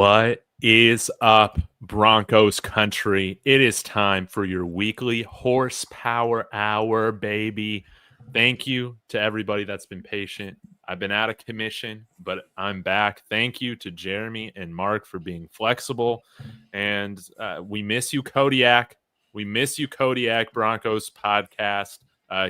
What is up, Broncos country? It is time for your weekly horsepower hour, baby. Thank you to everybody that's been patient. I've been out of commission, but I'm back. Thank you to Jeremy and Mark for being flexible. And we miss you, Kodiak. We miss you, Kodiak Broncos podcast.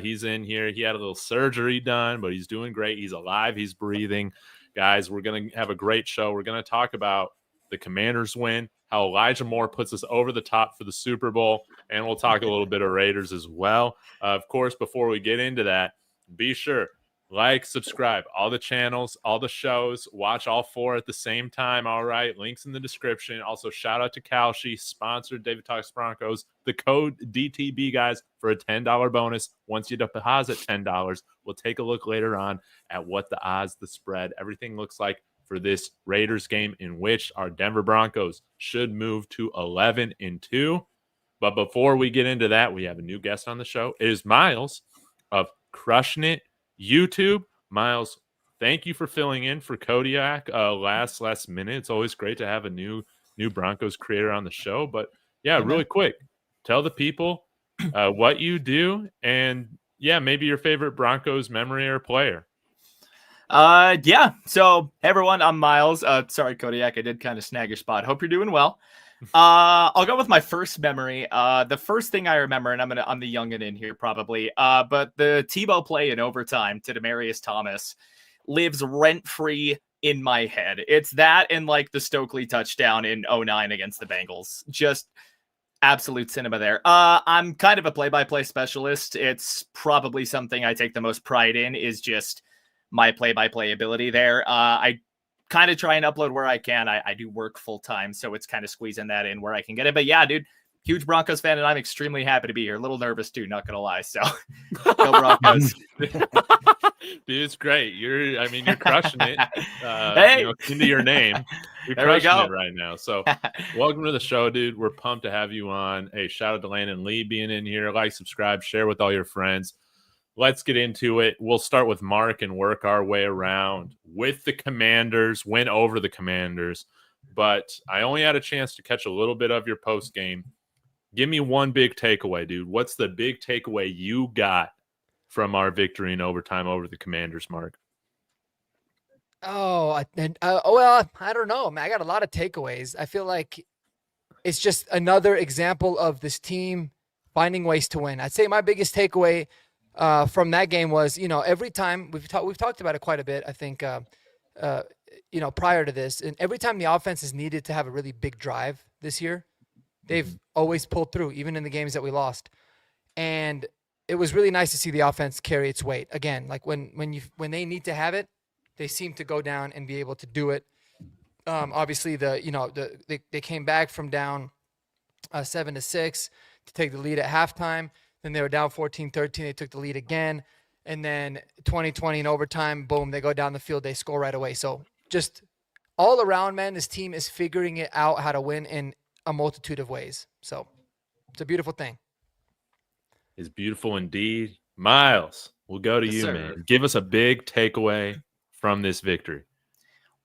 He's in here. He had a little surgery done, but he's doing great. He's alive. He's breathing. Guys, we're going to have a great show. We're going to talk about the Commanders win, how Elijah Moore puts us over the top for the Super Bowl, and we'll talk a little bit of Raiders as well. Of course, before we get into that, be sure, like, subscribe, all the channels, all the shows, watch all four at the same time, all right? Links in the description. Also, shout out to Kalshi, sponsored David Talks Broncos. The code DTB, guys, for a $10 bonus. Once you deposit $10, we'll take a look later on at what the odds, the spread, everything looks like for this Raiders game, in which our Denver Broncos should move to 11-2. But before we get into that, we have a new guest on the show. It is Miles of Crushing It YouTube. Miles, thank you for filling in for Kodiak last minute. It's always great to have a new Broncos creator on the show. But yeah, really quick, tell the people what you do, and yeah, maybe your favorite Broncos memory or player. Yeah. So hey everyone, I'm Miles. Sorry, Kodiak, I did kind of snag your spot. Hope you're doing well. I'll go with my first memory. The first thing I remember, and I'm the youngin' in here probably, but the Tebow play in overtime to Demaryius Thomas lives rent-free in my head. It's that and like the Stokely touchdown in 2009 against the Bengals. Just absolute cinema there. I'm kind of a play-by-play specialist. It's probably something I take the most pride in, is just my play-by-play ability there. I kind of try and upload where I can. I do work full-time, so it's kind of squeezing that in where I can get it. But yeah, dude, huge Broncos fan, and I'm extremely happy to be here. A little nervous too, not gonna lie. So go Broncos. Dude, it's great. You're crushing it. Hey, into your name. You're there we crushing go. it right now. So welcome to the show, dude. We're pumped to have you on. Hey, shout out to Landon Lee being in here. Like, subscribe, share with all your friends. Let's get into it. We'll start with Mark and work our way around with the Commanders, win over the Commanders. But I only had a chance to catch a little bit of your post game. Give me one big takeaway, dude. What's the big takeaway you got from our victory in overtime over the Commanders, Mark? Well, I don't know, man. I got a lot of takeaways. I feel like it's just another example of this team finding ways to win. I'd say my biggest takeaway from that game was, every time we've talked about it quite a bit, I think, prior to this, and every time the offense is needed to have a really big drive this year, they've always pulled through, even in the games that we lost. And it was really nice to see the offense carry its weight again. Like when they need to have it, they seem to go down and be able to do it. Obviously they came back from down 7-6 to take the lead at halftime. Then they were down 14-13. They took the lead again. And then 2020 in overtime, boom, they go down the field. They score right away. So just all around, man, this team is figuring it out how to win in a multitude of ways. So it's a beautiful thing. It's beautiful indeed. Miles, we'll go to you, sir. man. Give us a big takeaway from this victory.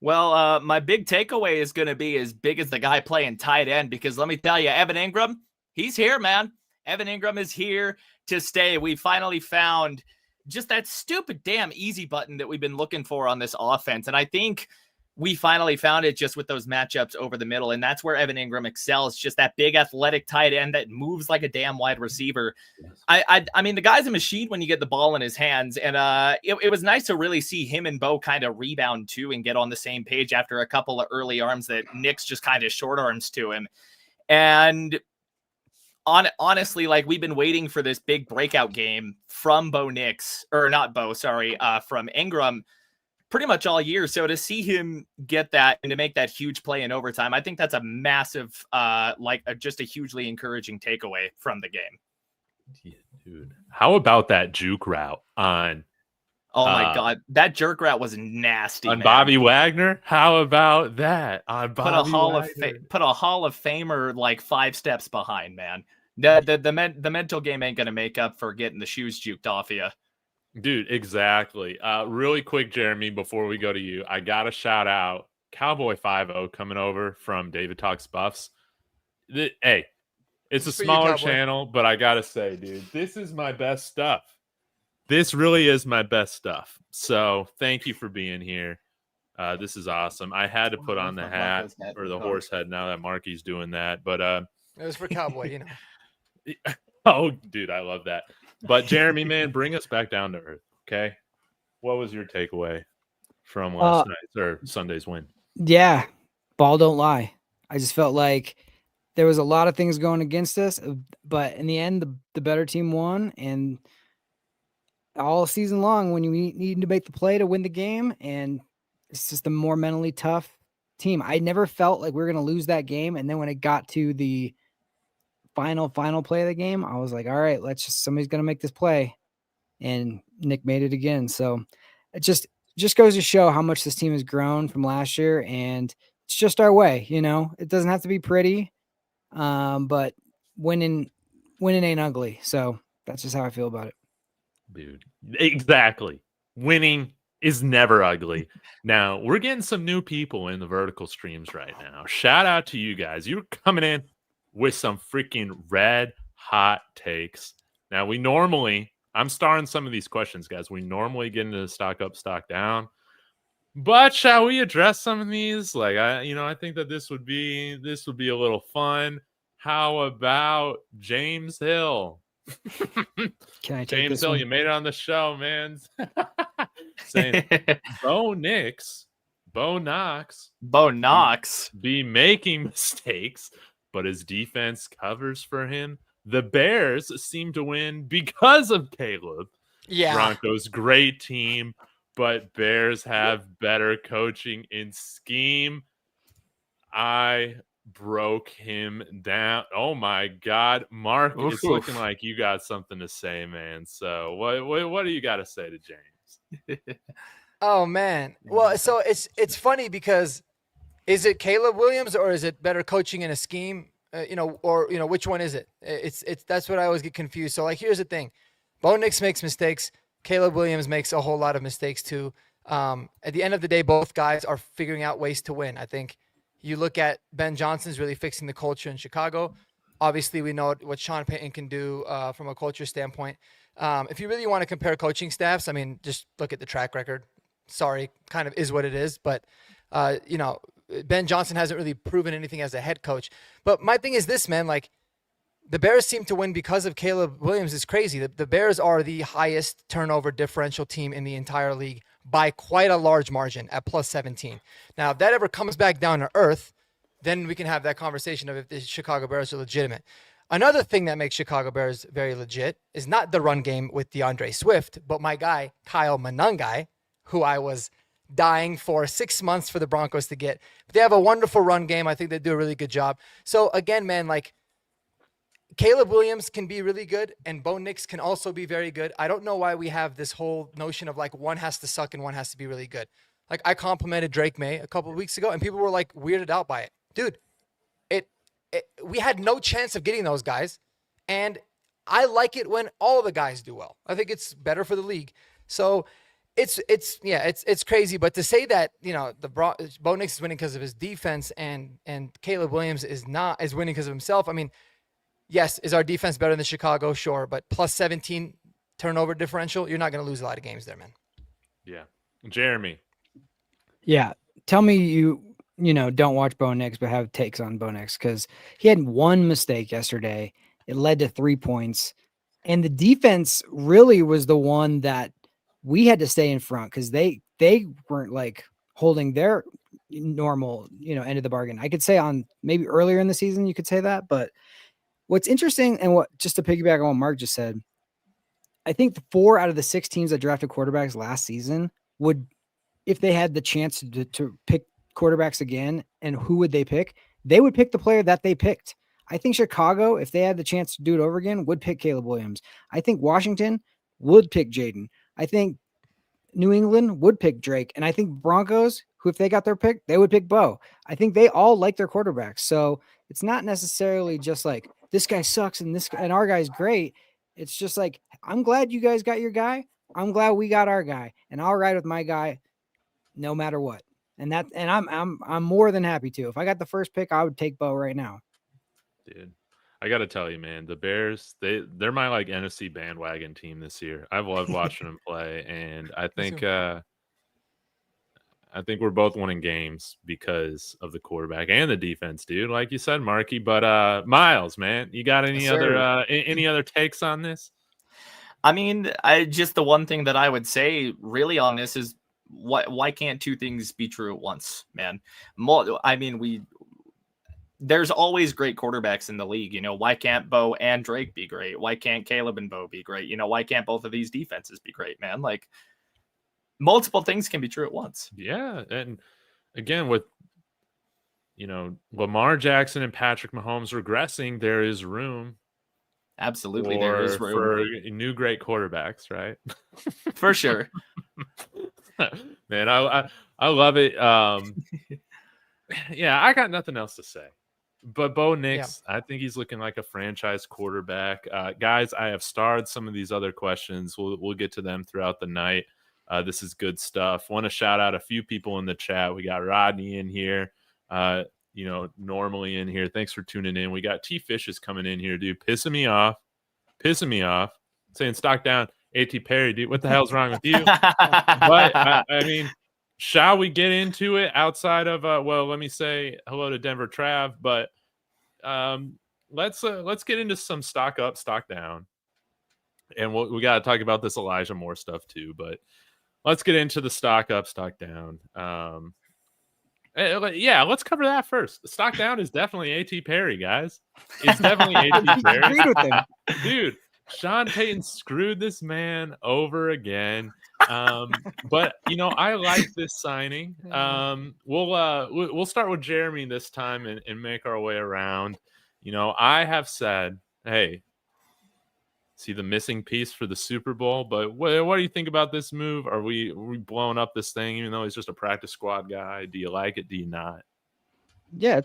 Well, my big takeaway is going to be as big as the guy playing tight end, because let me tell you, Evan Ingram, he's here, man. Evan Ingram is here to stay. We finally found just that stupid damn easy button that we've been looking for on this offense. And I think we finally found it just with those matchups over the middle. And that's where Evan Ingram excels. Just that big athletic tight end that moves like a damn wide receiver. I mean, the guy's a machine when you get the ball in his hands. And it was nice to really see him and Bo kind of rebound too and get on the same page after a couple of early arms that Nix just kind of short arms to him. And honestly, like, we've been waiting for this big breakout game from from Ingram pretty much all year. So to see him get that and to make that huge play in overtime, I think that's a massive, just a hugely encouraging takeaway from the game. Yeah, dude, how about that juke route on? Oh my God, that jerk route was nasty. On man. Bobby Wagner? How about that? On Bobby put a Hall of Famer like 5 steps behind, man. The mental game ain't gonna make up for getting the shoes juked off you. Dude, exactly. Really quick, Jeremy, before we go to you, I got to shout out Cowboy 5-0 coming over from David Talks Buffs. Hey, it's a For you, smaller Cowboy. channel, but I gotta say, dude, this is my best stuff. This really is my best stuff. So thank you for being here. This is awesome. I had to put on the hat or the horse head now that Marky's doing that. But It was for Cowboy, you know. oh, dude, I love that. But Jeremy, man, bring us back down to earth. Okay. What was your takeaway from last night's or Sunday's win? Yeah, ball don't lie. I just felt like there was a lot of things going against us, but in the end, the better team won. And all season long, when you need to make the play to win the game, and it's just a more mentally tough team. I never felt like we were going to lose that game. And then when it got to the final play of the game, I was like, all right, somebody's going to make this play. And Nick made it again. So it just goes to show how much this team has grown from last year, and it's just our way. You know, it doesn't have to be pretty, but winning ain't ugly. So that's just how I feel about it. Dude, exactly. Winning is never ugly. Now, we're getting some new people in the vertical streams right now. Shout out to you guys. You're coming in with some freaking red hot takes. Now, I'm starring some of these questions, guys. We normally get into the stock up, stock down. But shall we address some of these? Like, I think that this would be a little fun. How about James Hill? Can I take James this Hill, one? you made it on the show, man. Saying Bo Knox be making mistakes, but his defense covers for him. The Bears seem to win because of Caleb. Yeah. Broncos, great team, but Bears have better coaching in scheme. I broke him down. Oh my God, Mark, it's looking like you got something to say, man. So what do you got to say to James? Oh man. Well, so it's funny because is it Caleb Williams or is it better coaching in a scheme? Which one is it? It's that's what I always get confused. So like, here's the thing: Bo Nix makes mistakes. Caleb Williams makes a whole lot of mistakes too. At the end of the day, both guys are figuring out ways to win. I think you look at Ben Johnson's really fixing the culture in Chicago. Obviously, we know what Sean Payton can do from a culture standpoint. If you really want to compare coaching staffs, I mean, just look at the track record. Sorry, kind of is what it is. But, Ben Johnson hasn't really proven anything as a head coach. But my thing is this, man, like the Bears seem to win because of Caleb Williams. Is crazy. The Bears are the highest turnover differential team in the entire league by quite a large margin at plus 17. Now, if that ever comes back down to earth, then we can have that conversation of if the Chicago Bears are legitimate. Another thing that makes Chicago Bears very legit is not the run game with DeAndre Swift, but my guy, Kyle Monangai, who I was dying for 6 months for the Broncos to get. They have a wonderful run game. I think they do a really good job. So again, man, like Caleb Williams can be really good and Bo Nix can also be very good. I don't know why we have this whole notion of like one has to suck and one has to be really good. Like I complimented Drake May a couple of weeks ago and people were like weirded out by it. Dude, we had no chance of getting those guys. And I like it when all of the guys do well. I think it's better for the league. So it's crazy, but to say that Bo Nix is winning because of his defense and Caleb Williams is winning because of himself. I mean, yes, is our defense better than Chicago? Sure, but plus 17 turnover differential, you're not going to lose a lot of games there, man. Yeah, Jeremy. Yeah, tell me you don't watch Bo Nix but have takes on Bo Nix because he had one mistake yesterday. It led to 3 points, and the defense really was the one that we had to stay in front because they weren't like holding their normal, end of the bargain. I could say on maybe earlier in the season, you could say that. But what's interesting and just to piggyback on what Mark just said, I think the 4 out of the 6 teams that drafted quarterbacks last season would, if they had the chance to pick quarterbacks again, and who would they pick? They would pick the player that they picked. I think Chicago, if they had the chance to do it over again, would pick Caleb Williams. I think Washington would pick Jaden. I think New England would pick Drake. And I think Broncos, who if they got their pick, they would pick Bo. I think they all like their quarterbacks. So it's not necessarily just like this guy sucks and our guy's great. It's just like, I'm glad you guys got your guy. I'm glad we got our guy. And I'll ride with my guy no matter what. And I'm more than happy to. If I got the first pick, I would take Bo right now. Dude, I got to tell you, man, the Bears, they're my like NFC bandwagon team this year. I've loved watching them play, and I think we're both winning games because of the quarterback and the defense, dude. Like you said, Marky. But Miles, man, you got any other takes on this? I mean, the one thing that I would say really on this is why can't two things be true at once, man? There's always great quarterbacks in the league. You know, why can't Bo and Drake be great? Why can't Caleb and Bo be great? You know, why can't both of these defenses be great, man? Like, multiple things can be true at once. Yeah. And again, with, you know, Lamar Jackson and Patrick Mahomes regressing, there is room. Absolutely. There is room for new great quarterbacks, right? For sure. Man, I love it. Yeah, I got nothing else to say. But Bo Nix, I think he's looking like a franchise quarterback. Guys, I have starred some of these other questions. We'll get to them throughout the night. This is good stuff. Want to shout out a few people in the chat. We got Rodney in here, normally in here. Thanks for tuning in. We got T Fishes coming in here, dude. Pissing me off. Saying stock down. A.T. Perry, dude. What the hell's wrong with you? But I mean, shall we get into it outside of let me say hello to Denver Trav, but let's get into some stock up, stock down. And we got to talk about this Elijah Moore stuff too, but let's get into the stock up, stock down. Let's cover that first. The stock down is definitely A.T. Perry, guys. It's definitely A.T. Perry. Agreed with him. Dude, Sean Payton screwed this man over again. But I like this signing. We'll start with Jeremy this time and make our way around. I have said, hey, see the missing piece for the Super Bowl, but what do you think about this move? Are we blowing up this thing even though he's just a practice squad guy? Do you like it? Do you not? Yeah,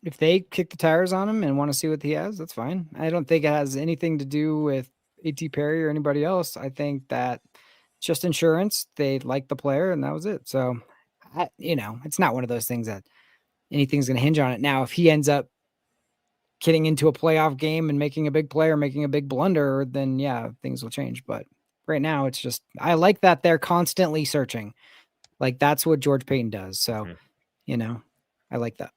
if they kick the tires on him and want to see what he has, that's fine. I don't think it has anything to do with A.T. Perry or anybody else. I think that it's just insurance. They like the player, and that was it. So, it's not one of those things that anything's going to hinge on it. Now, if he ends up getting into a playoff game and making a big play or making a big blunder, then yeah, things will change. But right now, it's just I like that they're constantly searching. Like that's what George Payton does. So, I like that.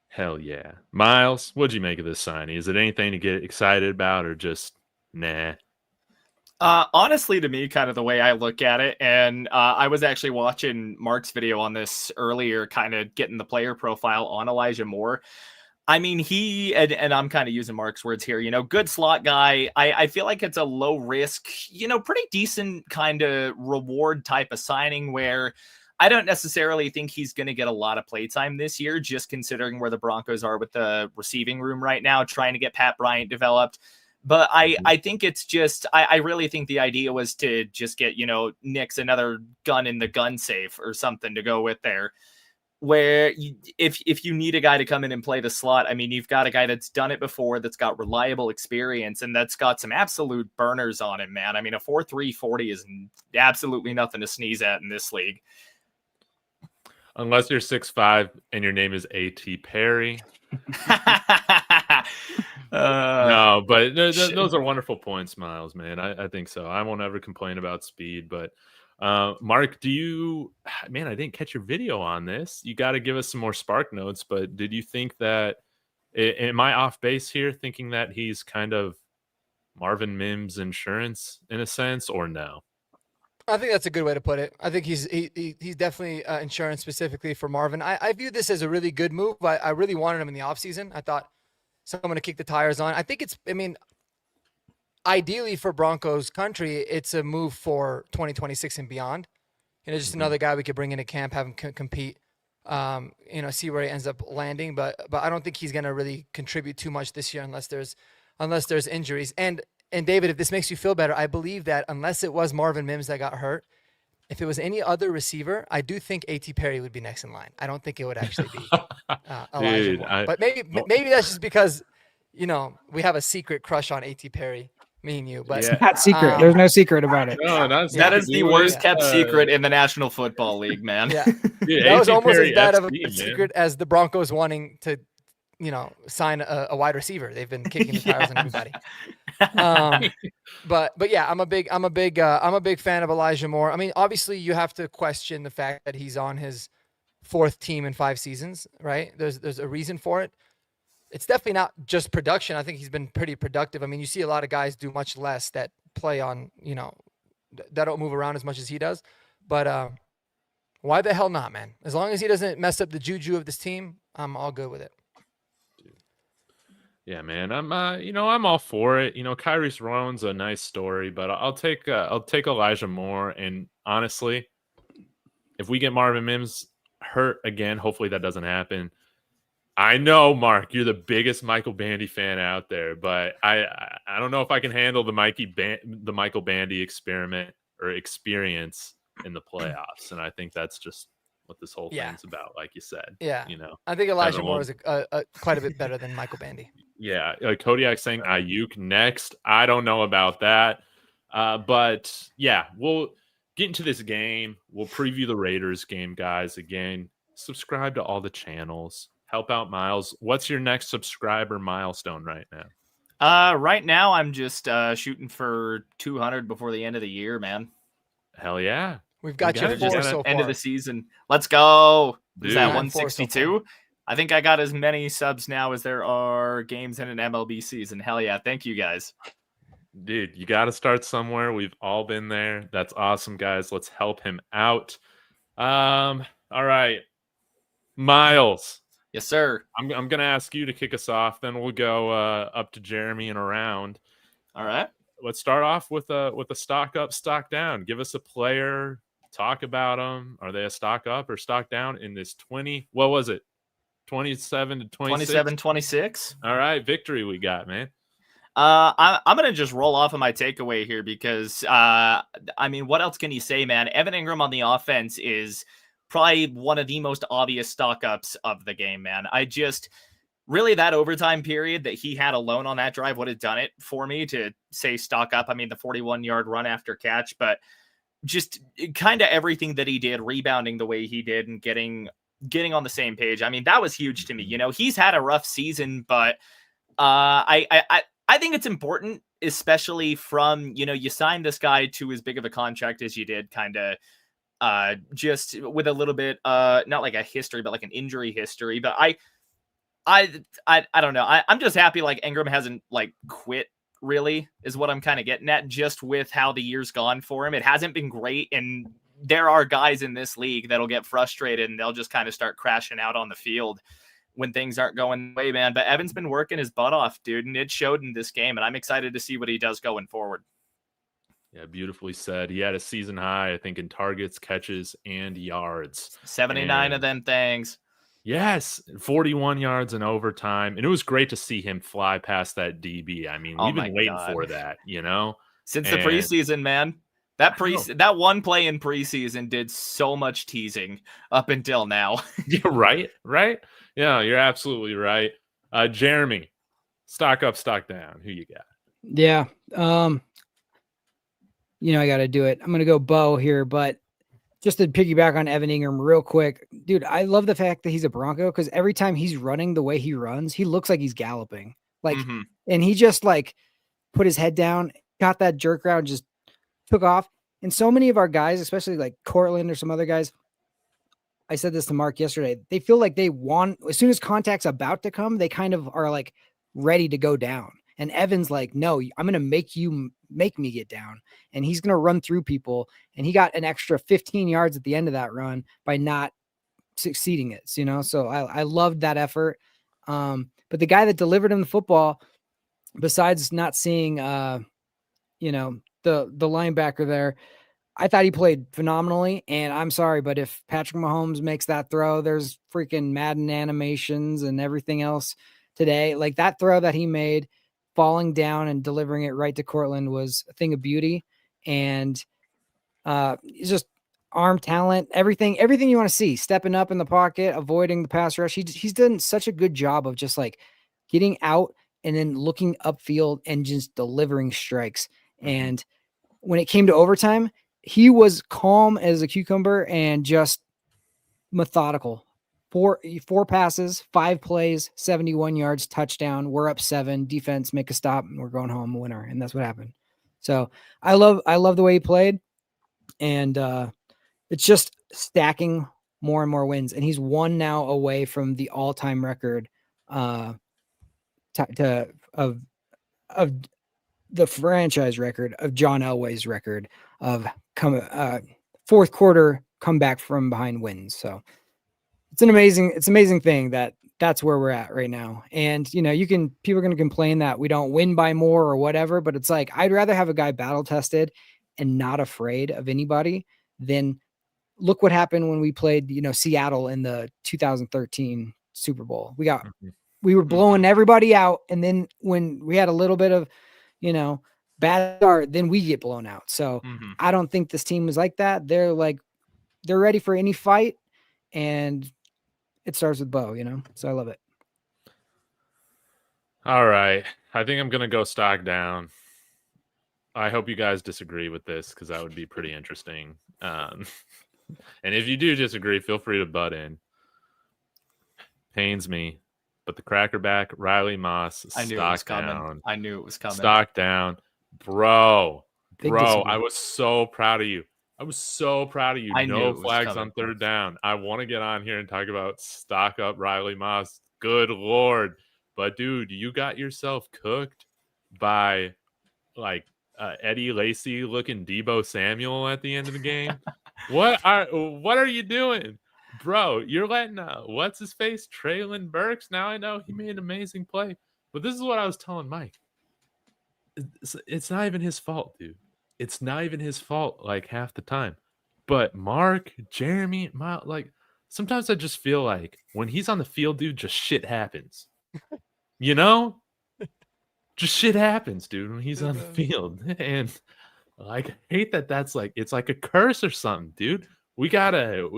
Hell yeah. Miles, what'd you make of this signing? Is it anything to get excited about or just nah? Honestly, to me, kind of the way I look at it, and I was actually watching Mark's video on this earlier, kind of getting the player profile on Elijah Moore. I mean, he, and I'm kind of using Mark's words here, good slot guy. I feel like it's a low risk, pretty decent kind of reward type of signing where I don't necessarily think he's going to get a lot of play time this year, just considering where the Broncos are with the receiving room right now, trying to get Pat Bryant developed. But I think it's just, I really think the idea was to just get, Nix another gun in the gun safe or something to go with there. Where if you need a guy to come in and play the slot, I mean, you've got a guy that's done it before, that's got reliable experience, and that's got some absolute burners on him, man. I mean, a 4.3 40 is absolutely nothing to sneeze at in this league. Unless you're 6'5" and your name is A.T. Perry. No, but those are wonderful points, Miles, man. I think so. I won't ever complain about speed, but Mark, I didn't catch your video on this. You got to give us some more spark notes, but did you think that, am I off base here thinking that he's kind of Marvin Mims insurance in a sense, or no? I think that's a good way to put it. I think he's definitely insurance specifically for Marvin. I view this as a really good move. I really wanted him in the offseason. I thought someone to kick the tires on. I think ideally for Broncos country, it's a move for 2026 and beyond. Just another guy we could bring into camp, have him compete, see where he ends up landing. But I don't think he's going to really contribute too much this year unless there's injuries. And David, if this makes you feel better, I believe that unless it was Marvin Mims that got hurt, if it was any other receiver, I do think A.T. Perry would be next in line. I don't think it would actually be Elijah Moore. But maybe that's just because, we have a secret crush on A.T. Perry. me and you. But Yeah. Not secret. There's no secret about it. No, that's That is the worst kept uh, secret in the National Football League, man. yeah, Dude, that was A.T. almost as Perry bad of a FC, man. secret as the Broncos wanting to, sign a wide receiver. They've been kicking the tires on everybody. But yeah, I'm a big fan of Elijah Moore. I mean, obviously you have to question the fact that he's on his 4th team in 5 seasons, right? There's a reason for it. It's definitely not just production. I think he's been pretty productive. I mean, you see a lot of guys do much less that play on, that don't move around as much as he does. But why the hell not, man? As long as he doesn't mess up the juju of this team, I'm all good with it. Yeah, man. I'm all for it. Kyrie's Rowan's a nice story, but I'll take Elijah Moore. And honestly, if we get Marvin Mims hurt again, hopefully that doesn't happen. I know, Mark, you're the biggest Michael Bandy fan out there, but I don't know if I can handle the Michael Bandy experiment or experience in the playoffs, and I think that's just what this whole thing's about, like you said. Yeah, I think Elijah Moore is quite a bit better than Michael Bandy. Yeah, Kodiak saying Ayuk next. I don't know about that, but yeah, we'll get into this game. We'll preview the Raiders game, guys. Again, subscribe to all the channels. Help out Miles. What's your next subscriber milestone right now? Right now I'm just shooting for 200 before the end of the year, man. Hell yeah. We've got you 4 so far. End of the season. Let's go. Dude. Is that 162? So I think I got as many subs now as there are games in an MLB season. Hell yeah. Thank you guys. Dude, you got to start somewhere. We've all been there. That's awesome, guys. Let's help him out. All right. Miles. Yes, sir. I'm going to ask you to kick us off. Then we'll go up to Jeremy and around. All right. Let's start off with a stock up, stock down. Give us a player. Talk about them. Are they a stock up or stock down in this 27 to 26? 27, 26. All right. Victory we got, man. I'm going to just roll off of my takeaway here because, I mean, what else can you say, man? Evan Ingram on the offense is probably one of the most obvious stock ups of the game, man. Really that overtime period that he had alone on that drive would have done it for me to say stock up. I mean, the 41-yard run after catch, but just kind of everything that he did, rebounding the way he did and getting on the same page. I mean, that was huge to me. He's had a rough season, but I think it's important, especially from, you signed this guy to as big of a contract as you did, kind of just with a little bit, not like a history, but like an injury history. But I don't know. I'm just happy like Ingram hasn't like quit, really, is what I'm kind of getting at, just with how the year's gone for him. It hasn't been great. And there are guys in this league that'll get frustrated and they'll just kind of start crashing out on the field when things aren't going the way, man. But Evan's been working his butt off, dude. And it showed in this game. And I'm excited to see what he does going forward. Yeah, beautifully said. He had a season high, I think, in targets, catches, and yards. 79 of them things. Yes, 41 yards in overtime. And it was great to see him fly past that DB. I mean, we've been waiting for that, Since the preseason, man. That one play in preseason did so much teasing up until now. Yeah, right? Yeah, you're absolutely right. Jeremy, stock up, stock down. Who you got? Yeah. I got to do it. I'm going to go Bo here, but just to piggyback on Evan Ingram real quick, dude, I love the fact that he's a Bronco because every time he's running the way he runs, he looks like he's galloping. And he just like put his head down, got that jerk route, just took off. And so many of our guys, especially like Cortland or some other guys, I said this to Mark yesterday, they feel like they want, as soon as contact's about to come, they kind of are like ready to go down. And Evan's like, no, I'm going to make me get down. And he's going to run through people. And he got an extra 15 yards at the end of that run by not succeeding it, So I loved that effort. But the guy that delivered him the football, besides not seeing, the linebacker there, I thought he played phenomenally. And I'm sorry, but if Patrick Mahomes makes that throw, there's freaking Madden animations and everything else today. Like that throw that he made, falling down and delivering it right to Cortland was a thing of beauty. And it's just arm talent, everything you want to see, stepping up in the pocket, avoiding the pass rush. He's done such a good job of just like getting out, and then looking upfield and just delivering strikes. And when it came to overtime, he was calm as a cucumber and just methodical. Four passes, 5 plays, 71 yards, touchdown. We're up 7. Defense make a stop, and we're going home a winner. And that's what happened. So I love the way he played, and it's just stacking more and more wins. And he's one now away from the all-time record of the franchise record of John Elway's record of fourth quarter comeback from behind wins. So it's an amazing thing that's where we're at right now. And people are going to complain that we don't win by more or whatever, but it's like, I'd rather have a guy battle tested and not afraid of anybody than look what happened when we played, Seattle in the 2013 Super Bowl. We were blowing everybody out. And then when we had a little bit of, bad start, then we get blown out. So I don't think this team was like that. They're ready for any fight, and it starts with Bo, so I love it. All right. I think I'm going to go stock down. I hope you guys disagree with this, because that would be pretty interesting. And if you do disagree, feel free to butt in. Pains me, but the crackerback, Riley Moss, I knew it was coming. I knew it was coming. Stock down. Bro, I was so proud of you. No flags on third down. I want to get on here and talk about stock up Riley Moss. Good Lord. But, dude, you got yourself cooked by, Eddie Lacy looking Debo Samuel at the end of the game. What are you doing? Bro, you're letting what's-his-face, Traylon Burks. Now I know he made an amazing play. But this is what I was telling Mike. It's not even his fault, dude. It's not even his fault, half the time. But Mark, Jeremy, sometimes I just feel like when he's on the field, dude, just shit happens. Just shit happens, dude, when he's on the field. And I hate that's it's like a curse or something, dude. We gotta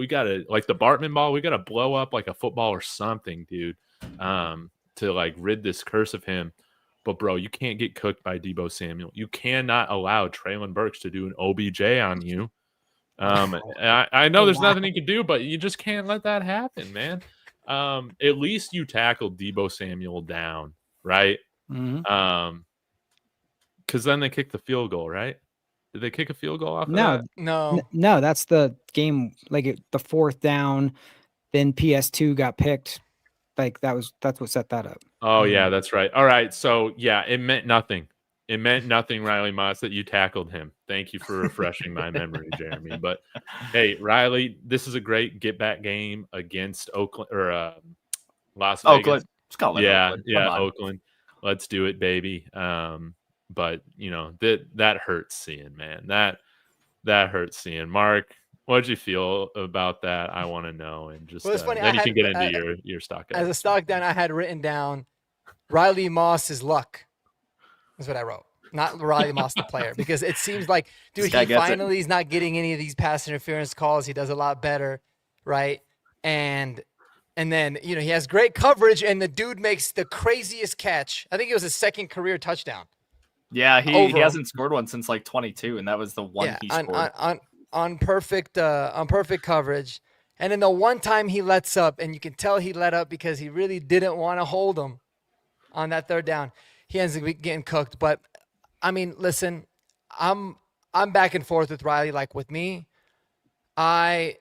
like the Bartman ball, we gotta blow up like a football or something, dude, to rid this curse of him. But, bro, you can't get cooked by Debo Samuel. You cannot allow Traylon Burks to do an OBJ on you. I know there's nothing he can do, but you just can't let that happen, man. At least you tackled Debo Samuel down, right? Because then they kicked the field goal, right? Did they kick a field goal off of that? No, that's the game, the fourth down, then PS2 got picked. That's what set that up. Oh, yeah, that's right. All right. So, yeah, it meant nothing. It meant nothing, Riley Moss, that you tackled him. Thank you for refreshing my memory, Jeremy. But, hey, Riley, this is a great get-back game against Oakland or Las Vegas. Oakland. Let's call it Oakland. Yeah, Oakland. Let's do it, baby. But, that hurts seeing, man. That hurts seeing. Mark, what did you feel about that? I want to know. And just it's funny. Then you can get into your stock down. As a stock down, I had written down Riley Moss's luck. That's what I wrote. Not Riley Moss, the player, because it seems like, dude, he finally is not getting any of these pass interference calls. He does a lot better, right? And then, he has great coverage, and the dude makes the craziest catch. I think it was his second career touchdown. Yeah, he hasn't scored one since 22, and that was the one he scored. On perfect coverage. And then the one time he lets up, and you can tell he let up because he really didn't want to hold him on that third down. He ends up getting cooked. But I mean, listen, I'm back and forth with Riley. With me, I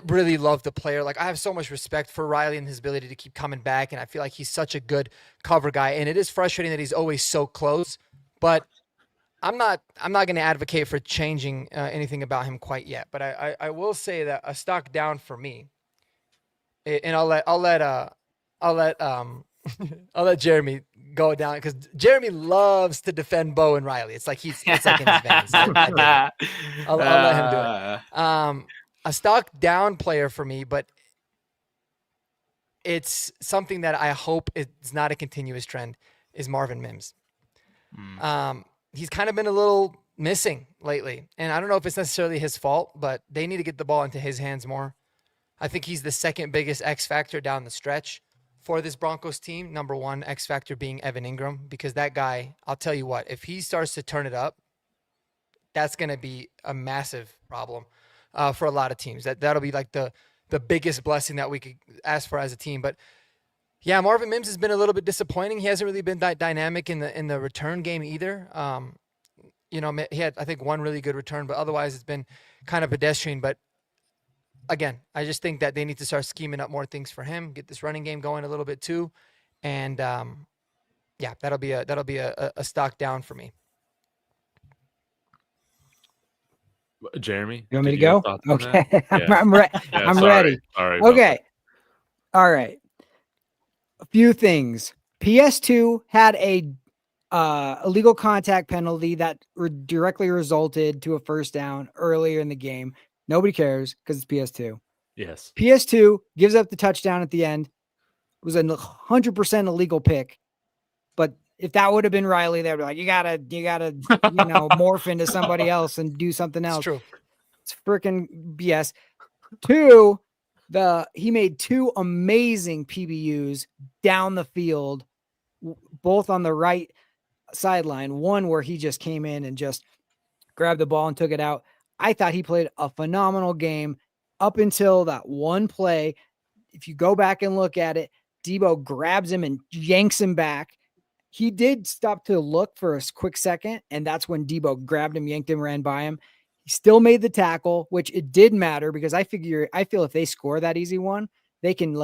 really love the player. I have so much respect for Riley and his ability to keep coming back, and I feel like he's such a good cover guy. And it is frustrating that he's always so close, but I'm not going to advocate for changing anything about him quite yet. But I will say that a stock down for me, and I'll let Jeremy go down, because Jeremy loves to defend Bo and Riley. It's like in his veins. I'll let him do it. A stock down player for me, but it's something that I hope it's not a continuous trend, is Marvin Mims. He's kind of been a little missing lately, and I don't know if it's necessarily his fault, but they need to get the ball into his hands more. I think he's the second biggest X factor down the stretch for this Broncos team, number one X factor being Evan Ingram, because that guy, I'll tell you what, if he starts to turn it up, that's going to be a massive problem for a lot of teams. That'll be like the biggest blessing that we could ask for as a team. But yeah, Marvin Mims has been a little bit disappointing. He hasn't really been that dynamic in the return game either. He had, I think, one really good return, but otherwise it's been kind of pedestrian. But again, I just think that they need to start scheming up more things for him, get this running game going a little bit too. And that'll be a stock down for me. Jeremy, You want me to go? Okay. Yeah. I'm ready. All right. Okay. All right. A few things. PS2 had a illegal contact penalty that directly resulted to a first down earlier in the game. Nobody cares because it's PS2. Yes. PS2 gives up the touchdown at the end. It was a 100% illegal pick. But if that would have been Riley, they'd be like, you gotta, morph into somebody else and do something else. It's true. It's freaking BS. Two, he made two amazing PBUs down the field, both on the right sideline. One where he just came in and just grabbed the ball and took it out. I thought he played a phenomenal game up until that one play. If you go back and look at it, Debo grabs him and yanks him back. He did stop to look for a quick second, and that's when Debo grabbed him, yanked him, ran by him. He still made the tackle, which it did matter because I feel if they score that easy one, they can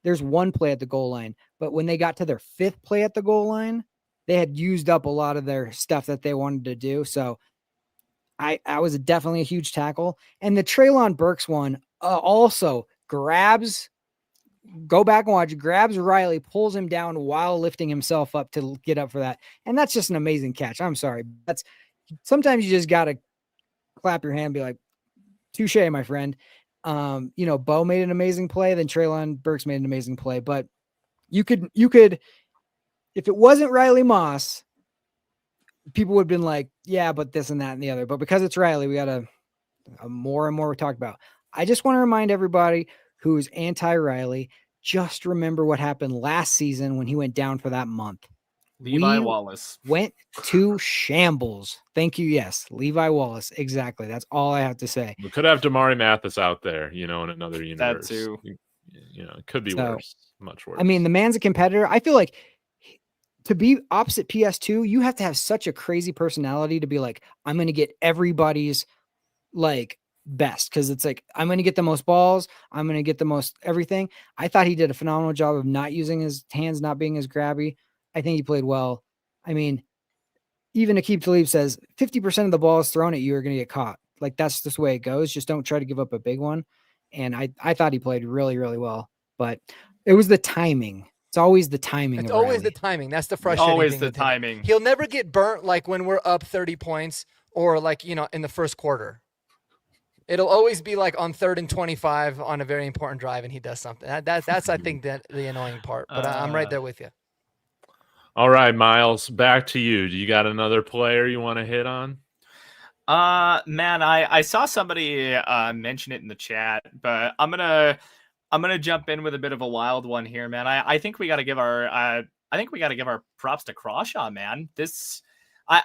there's one play at the goal line. But when they got to their fifth play at the goal line, they had used up a lot of their stuff that they wanted to do. So I was definitely a huge tackle. And the Treylon Burks one also grabs Riley, pulls him down while lifting himself up to get up for that. And that's just an amazing catch. I'm sorry. Sometimes you just got to clap your hand and be like, touche, my friend. Bo made an amazing play. Then Treylon Burks made an amazing play, but you could, if it wasn't Riley Moss, people would have been like, yeah, but this and that and the other, but because it's Riley, we got to more and more we talk about. I just want to remind everybody who's anti-Riley, just remember what happened last season when he went down for that month. Levi Wallace went to shambles. Thank you. Yes. Levi Wallace. Exactly. That's all I have to say. We could have Damari Mathis out there, in another universe. That too. It could be worse, much worse. I mean, the man's a competitor. I feel like to be opposite PS2, you have to have such a crazy personality to be like, I'm going to get everybody's best. Cause it's like, I'm going to get the most balls. I'm going to get the most everything. I thought he did a phenomenal job of not using his hands, not being as grabby. I think he played well. I mean, even Aqib Talib says 50% of the balls thrown at you are going to get caught. That's just the way it goes. Just don't try to give up a big one. And I thought he played really, really well, but it was the timing. It's always the timing. It's always the timing. That's the frustrating always thing the with timing. He'll never get burnt when we're up 30 points or in the first quarter. It'll always be on 3rd and 25 on a very important drive and he does something. That's I think that the annoying part, but I'm right there with you. All right, Miles, back to you. Do you got another player you want to hit on? Man, I saw somebody mention it in the chat, but I'm gonna jump in with a bit of a wild one here, man. I think we got to give our props to Crawshaw, man.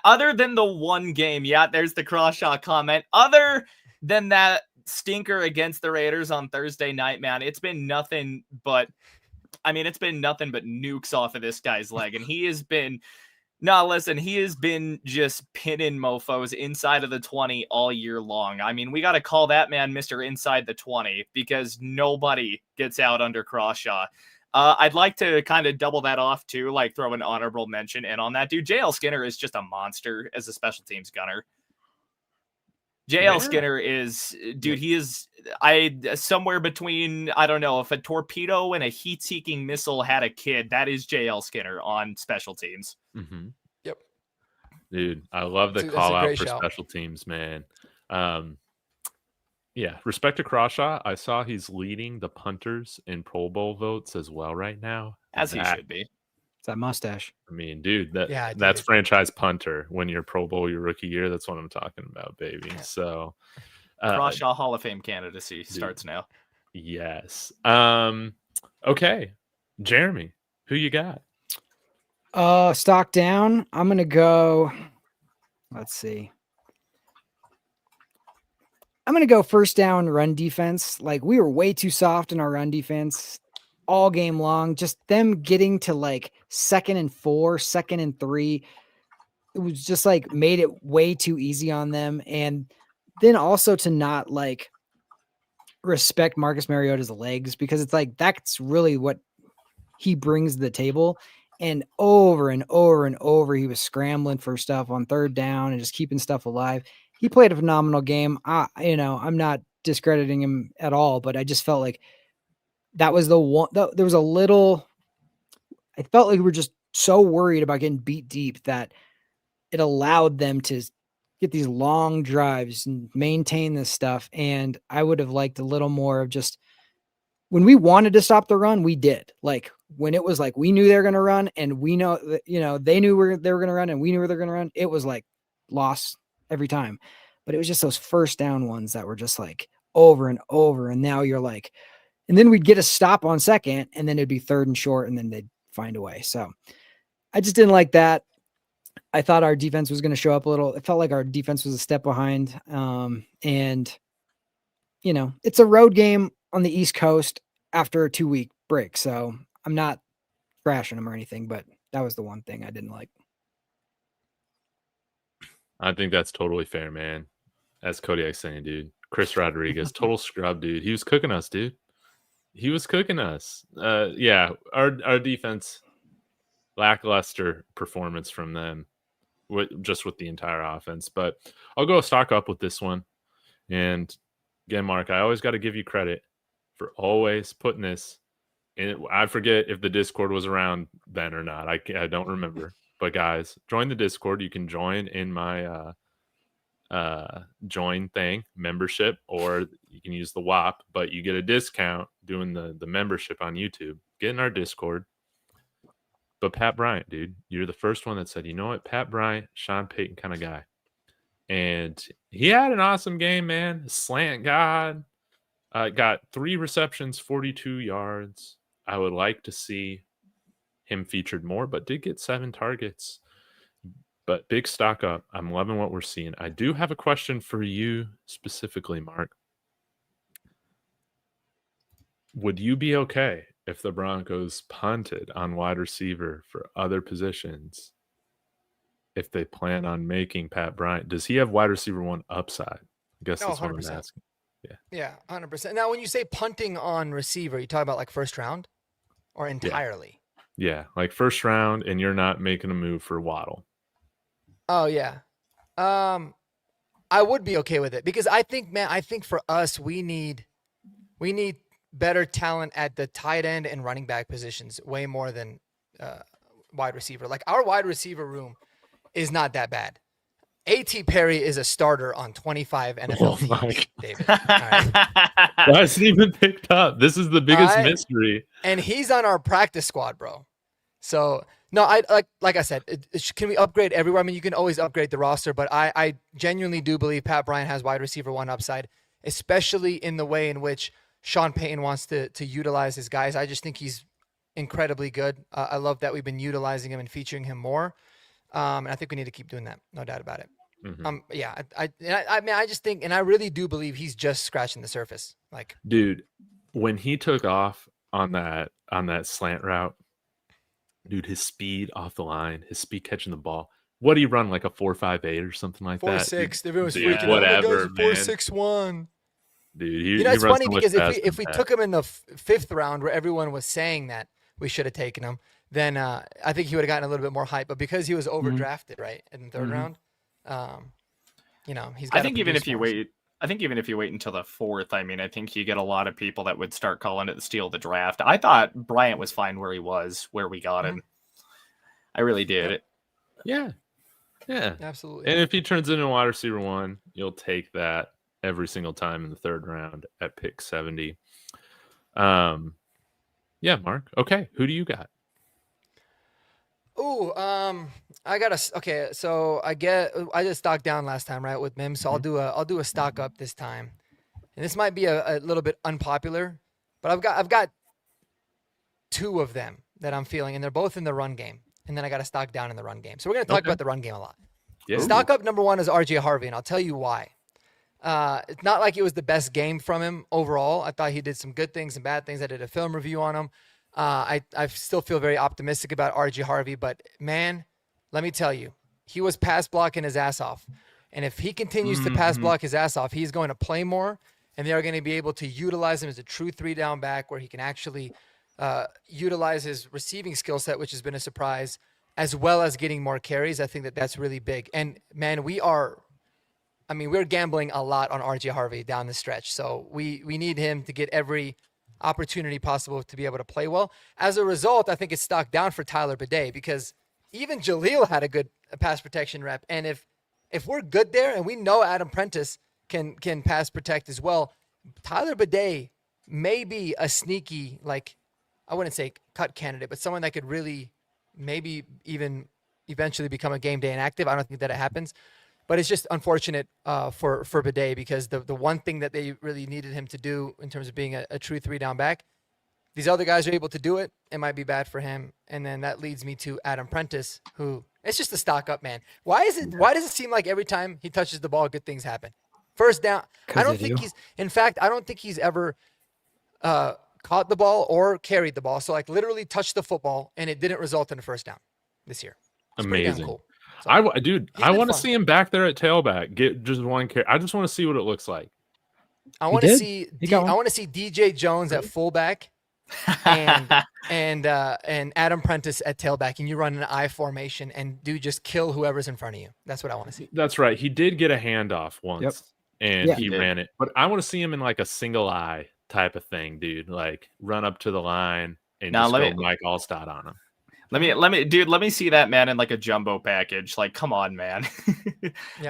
Other than the one game, there's the Crawshaw comment. Other than that stinker against the Raiders on Thursday night, man, it's been nothing but nukes off of this guy's leg. And he has been just pinning mofos inside of the 20 all year long. I mean, we got to call that man Mr. Inside the 20 because nobody gets out under Crawshaw. I'd like to kind of double that off too, throw an honorable mention in on that dude. JL Skinner is just a monster as a special teams gunner. JL Skinner is, dude, he is somewhere between, I don't know, if a torpedo and a heat-seeking missile had a kid, that is JL Skinner on special teams. Mm-hmm. Yep. Dude, I love the call out for special teams, man. Respect to Crawshaw. I saw he's leading the punters in Pro Bowl votes as well right now. As he should be. It's that mustache. I mean, dude, that's franchise punter when you're Pro Bowl your rookie year. That's what I'm talking about, baby. Yeah. So Crawshaw Hall of Fame candidacy starts now. Yes. Okay. Jeremy, who you got? Stock down. I'm going to go, let's see. I'm going to go first down run defense. Like, we were way too soft in our run defense all game long. Just them getting to like 2nd and 4, 2nd and 3. It was just like made it way too easy on them. And then also to not like respect Marcus Mariota's legs, because it's like that's really what he brings to the table. And over and over and over, he was scrambling for stuff on 3rd down and just keeping stuff alive. He played a phenomenal game. I'm not discrediting him at all, but I just felt like that was the one. There was a little. I felt like we were just so worried about getting beat deep that it allowed them to get these long drives and maintain this stuff. And I would have liked a little more of just when we wanted to stop the run, we did. Like when it was like we knew they were going to run, and we know that, they knew they were going to run, and we knew they were going to run. It was like loss every time. But it was just those first down ones that were just like over and over. And now you're like, and then we'd get a stop on 2nd, and then it'd be 3rd and short, and then they'd find a way. So I just didn't like that. I thought our defense was going to show up a little. It felt like our defense was a step behind. And it's a road game on the East Coast after a 2-week break. So I'm not trashing them or anything, but that was the one thing I didn't like. I think that's totally fair, man. As Kodiak's saying, dude. Chris Rodriguez, total scrub, dude. He was cooking us, dude. He was cooking us. Yeah, our defense, lackluster performance from them, just with the entire offense. But I'll go stock up with this one. And again, Mark, I always got to give you credit for always putting this in. I forget if the Discord was around then or not. I don't remember. But guys, join the Discord. You can join in my join thing membership, or you can use the WAP, but you get a discount doing the membership on YouTube. Get in our Discord. But Pat Bryant, dude, you're the first one that said, you know what, Pat Bryant, Sean Payton kind of guy. And he had an awesome game, man. Slant God. Got 3 receptions, 42 yards. I would like to see him featured more, but did get 7 targets. But big stock up. I'm loving what we're seeing. I do have a question for you specifically, Mark. Would you be okay if the Broncos punted on wide receiver for other positions if they plan on making Pat Bryant? Does he have wide receiver 1 upside? I guess that's what I'm asking. Yeah, 100%. Now, when you say punting on receiver, you talk about like first round or entirely? Yeah, like first round, and you're not making a move for Waddle. Oh, yeah. I would be okay with it because I think for us, we need better talent at the tight end and running back positions way more than wide receiver. Like our wide receiver room is not that bad. A.T. Perry is a starter on 25 NFL teams, David. All right. Why hasn't he been picked up? This is the biggest mystery. And he's on our practice squad, bro. So, no, I like I said, can we upgrade everywhere? I mean, you can always upgrade the roster, but I genuinely do believe Pat Bryant has wide receiver 1 upside, especially in the way in which Sean Payton wants to utilize his guys. I just think he's incredibly good. I love that we've been utilizing him and featuring him more. And I think we need to keep doing that. No doubt about it. Mm-hmm. Yeah. I mean, I just think, and I really do believe he's just scratching the surface. Like, dude, when he took off on that slant route, dude, his speed off the line, his speed catching the ball. What do you run, like a 4.58 or something like 4.6. that? 4.6. Everyone was freaking out. Whatever, man. 4.61. Dude, it's funny because if we took him in the 5th round, where everyone was saying that we should have taken him, then I think he would have gotten a little bit more hype. But because he was overdrafted, right, in the 3rd round, he's got. I think even if you wait until the 4th, I mean, I think you get a lot of people that would start calling it the steal of the draft. I thought Bryant was fine where he was, where we got him. I really did. Yeah, absolutely. And if he turns into a wide receiver 1, you'll take that every single time in the 3rd round at pick 70. Yeah, Mark. Okay, who do you got? Ooh, okay. So I just stocked down last time, right, with Mims. So I'll do a stock up this time, and this might be a little bit unpopular, but I've got two of them that I'm feeling, and they're both in the run game. And then I got to stock down in the run game. So we're going to talk about the run game a lot. Yeah. Stock up number one is RJ Harvey, and I'll tell you why. It's not like it was the best game from him overall. I thought he did some good things and bad things. I did a film review on him. I still feel very optimistic about RJ Harvey, but man, let me tell you, he was pass blocking his ass off. And if he continues to pass block his ass off, he's going to play more, and they are going to be able to utilize him as a true 3-down back where he can actually utilize his receiving skill set, which has been a surprise, as well as getting more carries. I think that that's really big. And man, we're gambling a lot on RJ Harvey down the stretch. So we need him to get every opportunity possible to be able to play well. As a result, I think it's stocked down for Tyler Bidet, because even Jaleel had a good pass protection rep. And if we're good there, and we know Adam Prentice can pass protect as well, Tyler Bidet may be a sneaky, like, I wouldn't say cut candidate, but someone that could really maybe even eventually become a game day inactive. I don't think that it happens, but it's just unfortunate for Bidet, because the one thing that they really needed him to do in terms of being a true 3-down back, these other guys are able to do it. It might be bad for him. And then that leads me to Adam Prentice, who it's just a stock up, man. Why does it seem like every time he touches the ball, good things happen? First down. I don't think he's ever caught the ball or carried the ball. So like literally touched the football and it didn't result in a first down this year. It's amazing. Cool. So, I want to see him back there at tailback. Get just one carry. I just want to see what it looks like. I want to see DJ Jones at fullback and Adam Prentice at tailback, and you run an I formation and just kill whoever's in front of you. That's what I want to see. That's right. He did get a handoff once and he ran it, but I want to see him in like a single eye type of thing, dude. Like run up to the line and just go Mike Allstott on him. Let me see that man in like a jumbo package. Like, come on, man.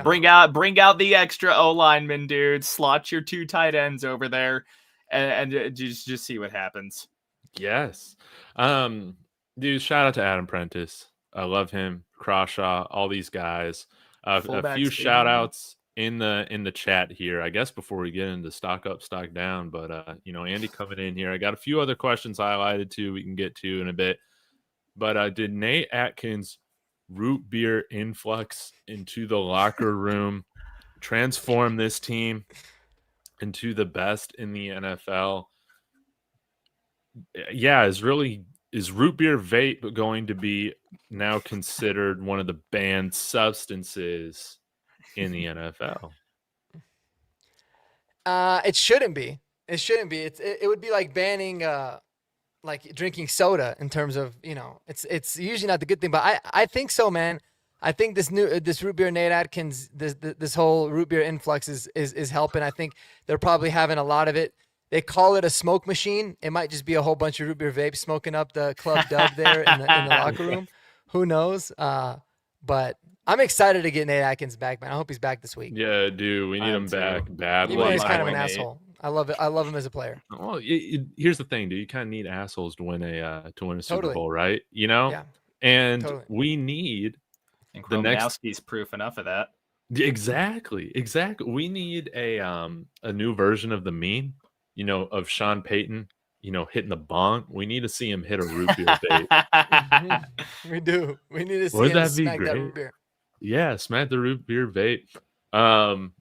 Bring out the extra O lineman, dude. Slot your 2 tight ends over there and just see what happens. Yes. Dude, shout out to Adam Prentice. I love him. Crawshaw, all these guys. A few shout outs in the chat here, I guess, before we get into stock up, stock down. But Andy coming in here. I got a few other questions highlighted too we can get to in a bit. But did Nate Atkins' root beer influx into the locker room transform this team into the best in the NFL? Yeah, is root beer vape going to be now considered one of the banned substances in the NFL? It shouldn't be. It would be like banning like drinking soda in terms of, it's usually not the good thing, but I think so, man. I think this root beer Nate Atkins, this whole root beer influx is helping. I think they're probably having a lot of it. They call it a smoke machine. It might just be a whole bunch of root beer vapes smoking up the club dub there in the locker room. Who knows? But I'm excited to get Nate Atkins back, man. I hope he's back this week. Yeah, dude, we need him back badly. Even though he's kind of an asshole. I love it. I love him as a player. Well, here's the thing, dude. You kind of need assholes to win a Super Bowl, right? Yeah. And we need the next. He's proof enough of that. Exactly. We need a new version of the meme, of Sean Payton, hitting the bong. We need to see him hit a root beer vape. We do. We need to see him smack that root beer. Yeah, smack the root beer vape.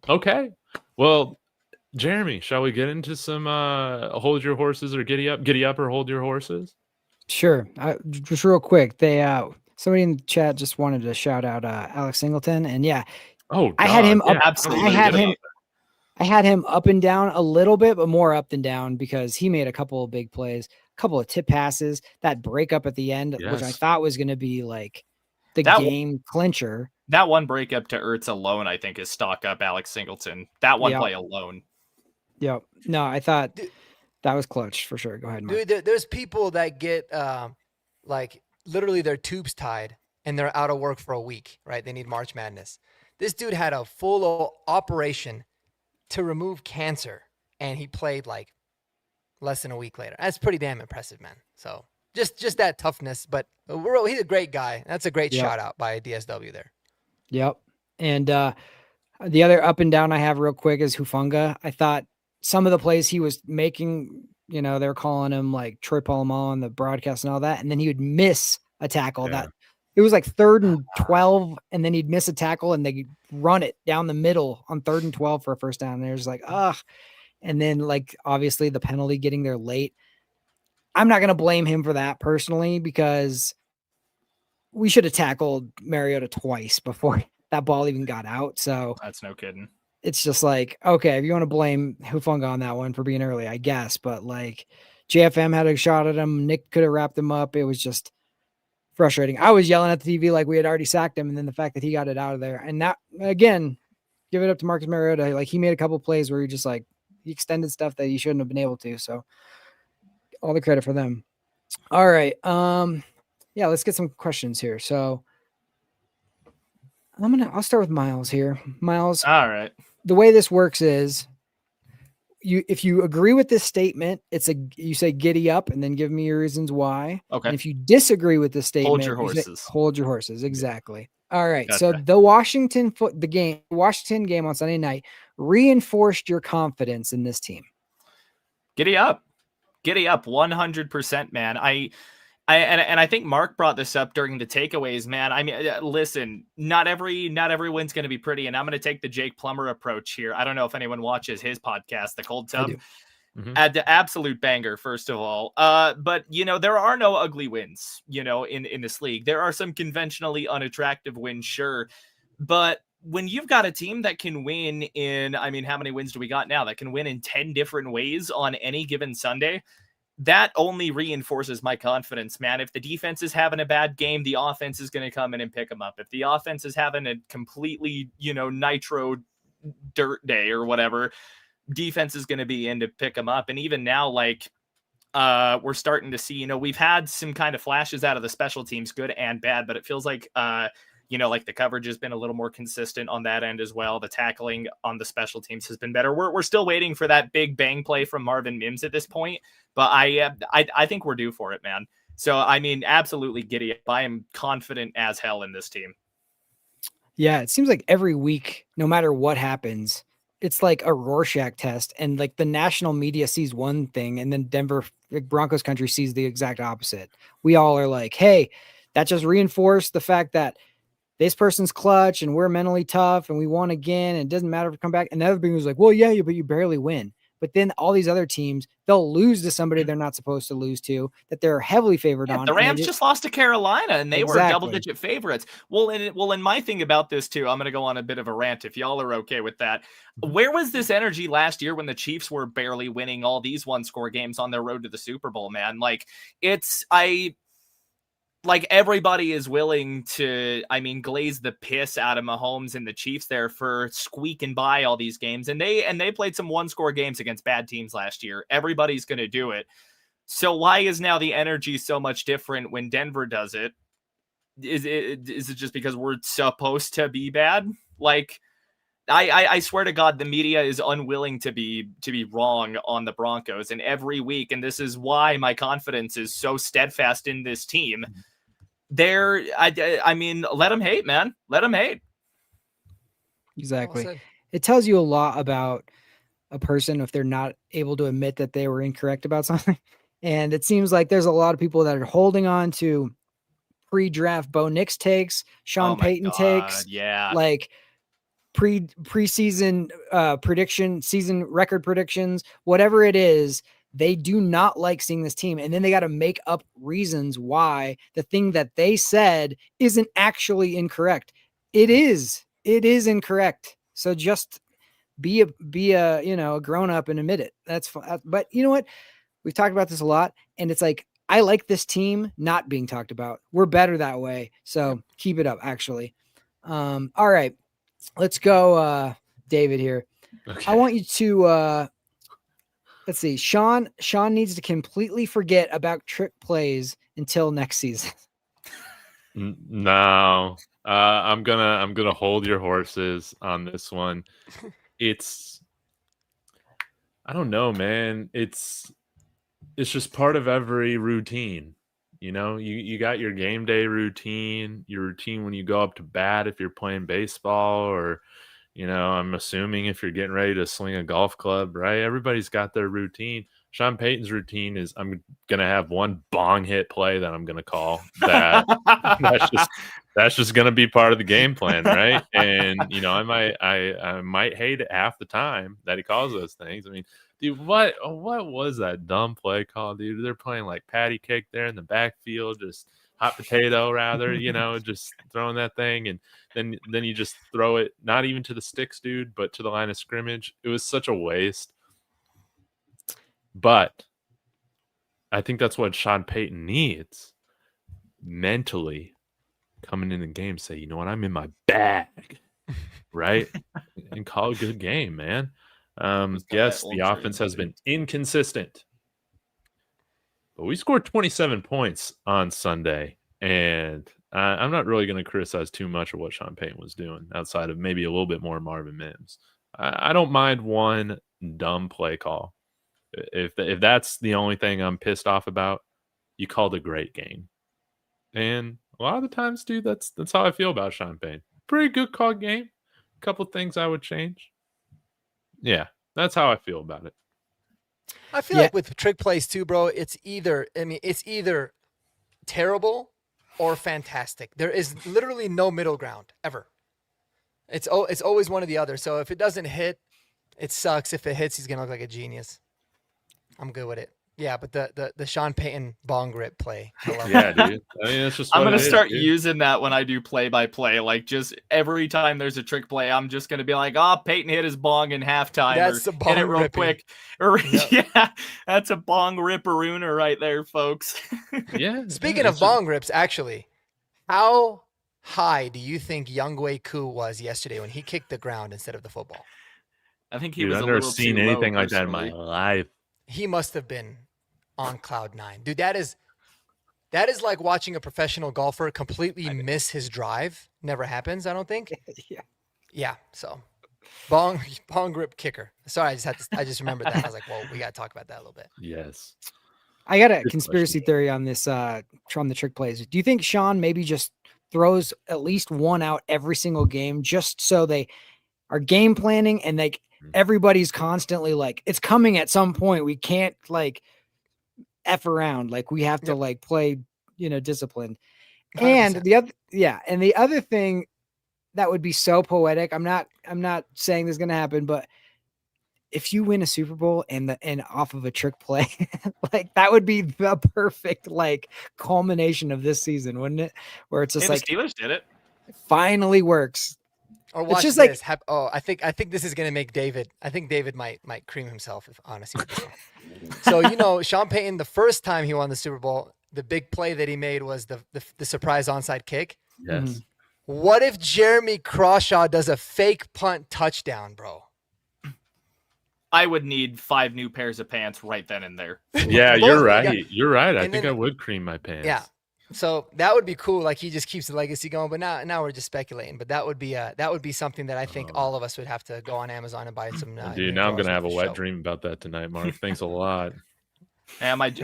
Okay. Well, Jeremy, shall we get into some hold your horses or giddy up or hold your horses? Sure. Just real quick, somebody in the chat just wanted to shout out Alex Singleton, and I had him up. Absolutely. I had him up and down a little bit, but more up than down because he made a couple of big plays, a couple of tip passes, that breakup at the end, which I thought was going to be like the game clincher. That one breakup to Ertz alone, I think, is stock up Alex Singleton. That one play alone. Yep. No, I thought that was clutch for sure. Go ahead, Mark. Dude, there's people that get like literally their tubes tied and they're out of work for a week, right? They need March Madness. This dude had a full operation to remove cancer, and he played like less than a week later. That's pretty damn impressive, man. So just that toughness, but he's a great guy. That's a great shout out by DSW there. Yep. And the other up and down I have real quick is Hufanga. I thought some of the plays he was making you know, they're calling him like Troy Polamalu on the broadcast and all that. And then he would miss a tackle that it was like 3rd and 12. And then he'd miss a tackle and they run it down the middle on 3rd and 12 for a first down. And there's like, and then like, obviously the penalty getting there late. I'm not going to blame him for that personally, because we should have tackled Mariota twice before that ball even got out. So that's no kidding. It's just like, okay, if you want to blame Hufanga on that one for being early, I guess. But like JFM had a shot at him. Nick could have wrapped him up. It was just frustrating. I was yelling at the TV like we had already sacked him. And then the fact that he got it out of there. And that, again, give it up to Marcus Mariota. Like he made a couple plays where he just like, he extended stuff that he shouldn't have been able to. So all the credit for them. All right. Yeah, let's get some questions here. So I'll start with Miles here. Miles. All right. The way this works is if you agree with this statement, you say giddy up and then give me your reasons why. Okay. And if you disagree with this statement, hold your horses. Exactly. All right. Gotcha. So the Washington game on Sunday night reinforced your confidence in this team. Giddy up 100%, man. I think Mark brought this up during the takeaways, man. I mean, listen, not every win's going to be pretty, and I'm going to take the Jake Plummer approach here. I don't know if anyone watches his podcast, The Cold Tub. The absolute banger, first of all. But you know, there are no ugly wins, you know, in this league. There are some conventionally unattractive wins, sure, but when you've got a team that can win in, I mean, how many wins do we got now? That can win in 10 different ways on any given Sunday. That only reinforces my confidence, man. If the defense is having a bad game, the offense is going to come in and pick them up. If the offense is having a completely, you know, nitro dirt day or whatever, defense is going to be in to pick them up. And even now, like, we're starting to see, you know, we've had some kind of flashes out of the special teams, good and bad, but it feels like, you know, like the coverage has been a little more consistent on that end as well. The tackling on the special teams has been better. We're still waiting for that big bang play from Marvin Mims at this point, but I think we're due for it, man. So, I mean, absolutely giddy up. I am confident as hell in this team. Yeah, it seems like every week, no matter what happens, it's like a Rorschach test, and like the national media sees one thing and then Denver Broncos country sees the exact opposite. We all are like, hey, that just reinforced the fact that this person's clutch and we're mentally tough and we won again. And it doesn't matter if we come back. And the other thing was like, well, yeah, but you barely win. But then all these other teams, they'll lose to somebody they're not supposed to lose to, that they're heavily favored on. The Rams just lost to Carolina and they were double-digit favorites. Well, and my thing about this too, I'm going to go on a bit of a rant if y'all are okay with that. Where was this energy last year when the Chiefs were barely winning all these one-score games on their road to the Super Bowl, man? Like everybody is willing to, I mean, glaze the piss out of Mahomes and the Chiefs there for squeaking by all these games. And they played some one-score games against bad teams last year. Everybody's going to do it. So why is now the energy so much different when Denver does it? Is it just because we're supposed to be bad? Like, I swear to God, the media is unwilling to be wrong on the Broncos, and every week, and this is why my confidence is so steadfast in this team. I mean, let them hate, man. Let them hate. Exactly. Well, it tells you a lot about a person if they're not able to admit that they were incorrect about something. And it seems like there's a lot of people that are holding on to pre-draft Bo Nix takes, Sean Payton takes, like preseason prediction, season record predictions, whatever it is. They do not like seeing this team. And then they got to make up reasons why the thing that they said isn't actually incorrect. It is incorrect. So just be a, you know, a grown up and admit it. That's fine. But you know what? We've talked about this a lot, and it's like, I like this team not being talked about. We're better that way. So keep it up, actually. All right, let's go. David here. Okay. I want you to, let's see. Sean needs to completely forget about trick plays until next season. No, I'm gonna hold your horses on this one. I don't know, man. It's just part of every routine. You know, you got your game day routine, your routine when you go up to bat if you're playing baseball, or I'm assuming if you're getting ready to swing a golf club, right? Everybody's got their routine. Sean Payton's routine is I'm gonna have one bong hit play that I'm gonna call that's just gonna be part of the game plan, right? And I might hate it half the time that he calls those things. I mean, dude, what was that dumb play call, dude? They're playing like patty cake there in the backfield, just hot potato rather, just throwing that thing, and then you just throw it not even to the sticks, dude, but to the line of scrimmage. It was such a waste. But I think that's what Sean Payton needs mentally coming in the game. Say, you know what, I'm in my bag, right? And call a good game, man. Yes, the offense has been inconsistent, but we scored 27 points on Sunday, and I'm not really going to criticize too much of what Sean Payton was doing outside of maybe a little bit more Marvin Mims. I don't mind one dumb play call. If that's the only thing I'm pissed off about, you called a great game. And a lot of the times, dude, that's how I feel about Sean Payton. Pretty good called game. A couple things I would change. Yeah, that's how I feel about it. I feel like with trick plays too, bro, it's either terrible or fantastic. There is literally no middle ground ever. It's always one or the other. So if it doesn't hit, it sucks. If it hits, he's gonna look like a genius. I'm good with it. Yeah, but the Sean Payton bong rip play. I love yeah, dude. I mean, it's just. I'm gonna start using that when I do play-by-play. Like, just every time there's a trick play, I'm just gonna be like, Peyton hit his bong in halftime. That's or a bong hit it real ripping. quick. Or yeah, that's a bong ripperooner right there, folks. Yeah. Speaking of bong rips, actually, how high do you think Younghoe Koo was yesterday when he kicked the ground instead of the football? I think he Dude, was I've a never little seen too low, anything like that in my personally. life. He must have been on cloud nine. Dude, that is like watching a professional golfer completely miss his drive. Never happens, I don't think. Yeah. So bong grip kicker. Sorry, I just remembered that. I was like, well, we got to talk about that a little bit. Yes. I got a conspiracy theory on this from the trick plays. Do you think Sean maybe just throws at least one out every single game just so they are game planning and like everybody's constantly like, it's coming at some point. We can't like F around. Like we have to like play, disciplined. 100%. And the other thing that would be so poetic. I'm not saying this is going to happen, but if you win a Super Bowl and off of a trick play, like that would be the perfect like culmination of this season, wouldn't it? Where it's just the Steelers did it. Finally works. Or watch just this. I think this is gonna make David. I think David might cream himself if honestly. So Sean Payton, the first time he won the Super Bowl, the big play that he made was the surprise onside kick. Yes. Mm-hmm. What if Jeremy Crawshaw does a fake punt touchdown, bro? I would need 5 new pairs of pants right then and there. Yeah, you're right. You're right. I think I would cream my pants. Yeah. So that would be cool. Like he just keeps the legacy going. But now we're just speculating. But that would be something that I think all of us would have to go on Amazon and buy some. Dude, now I'm gonna have a wet dream about that tonight, Mark. Thanks a lot. I might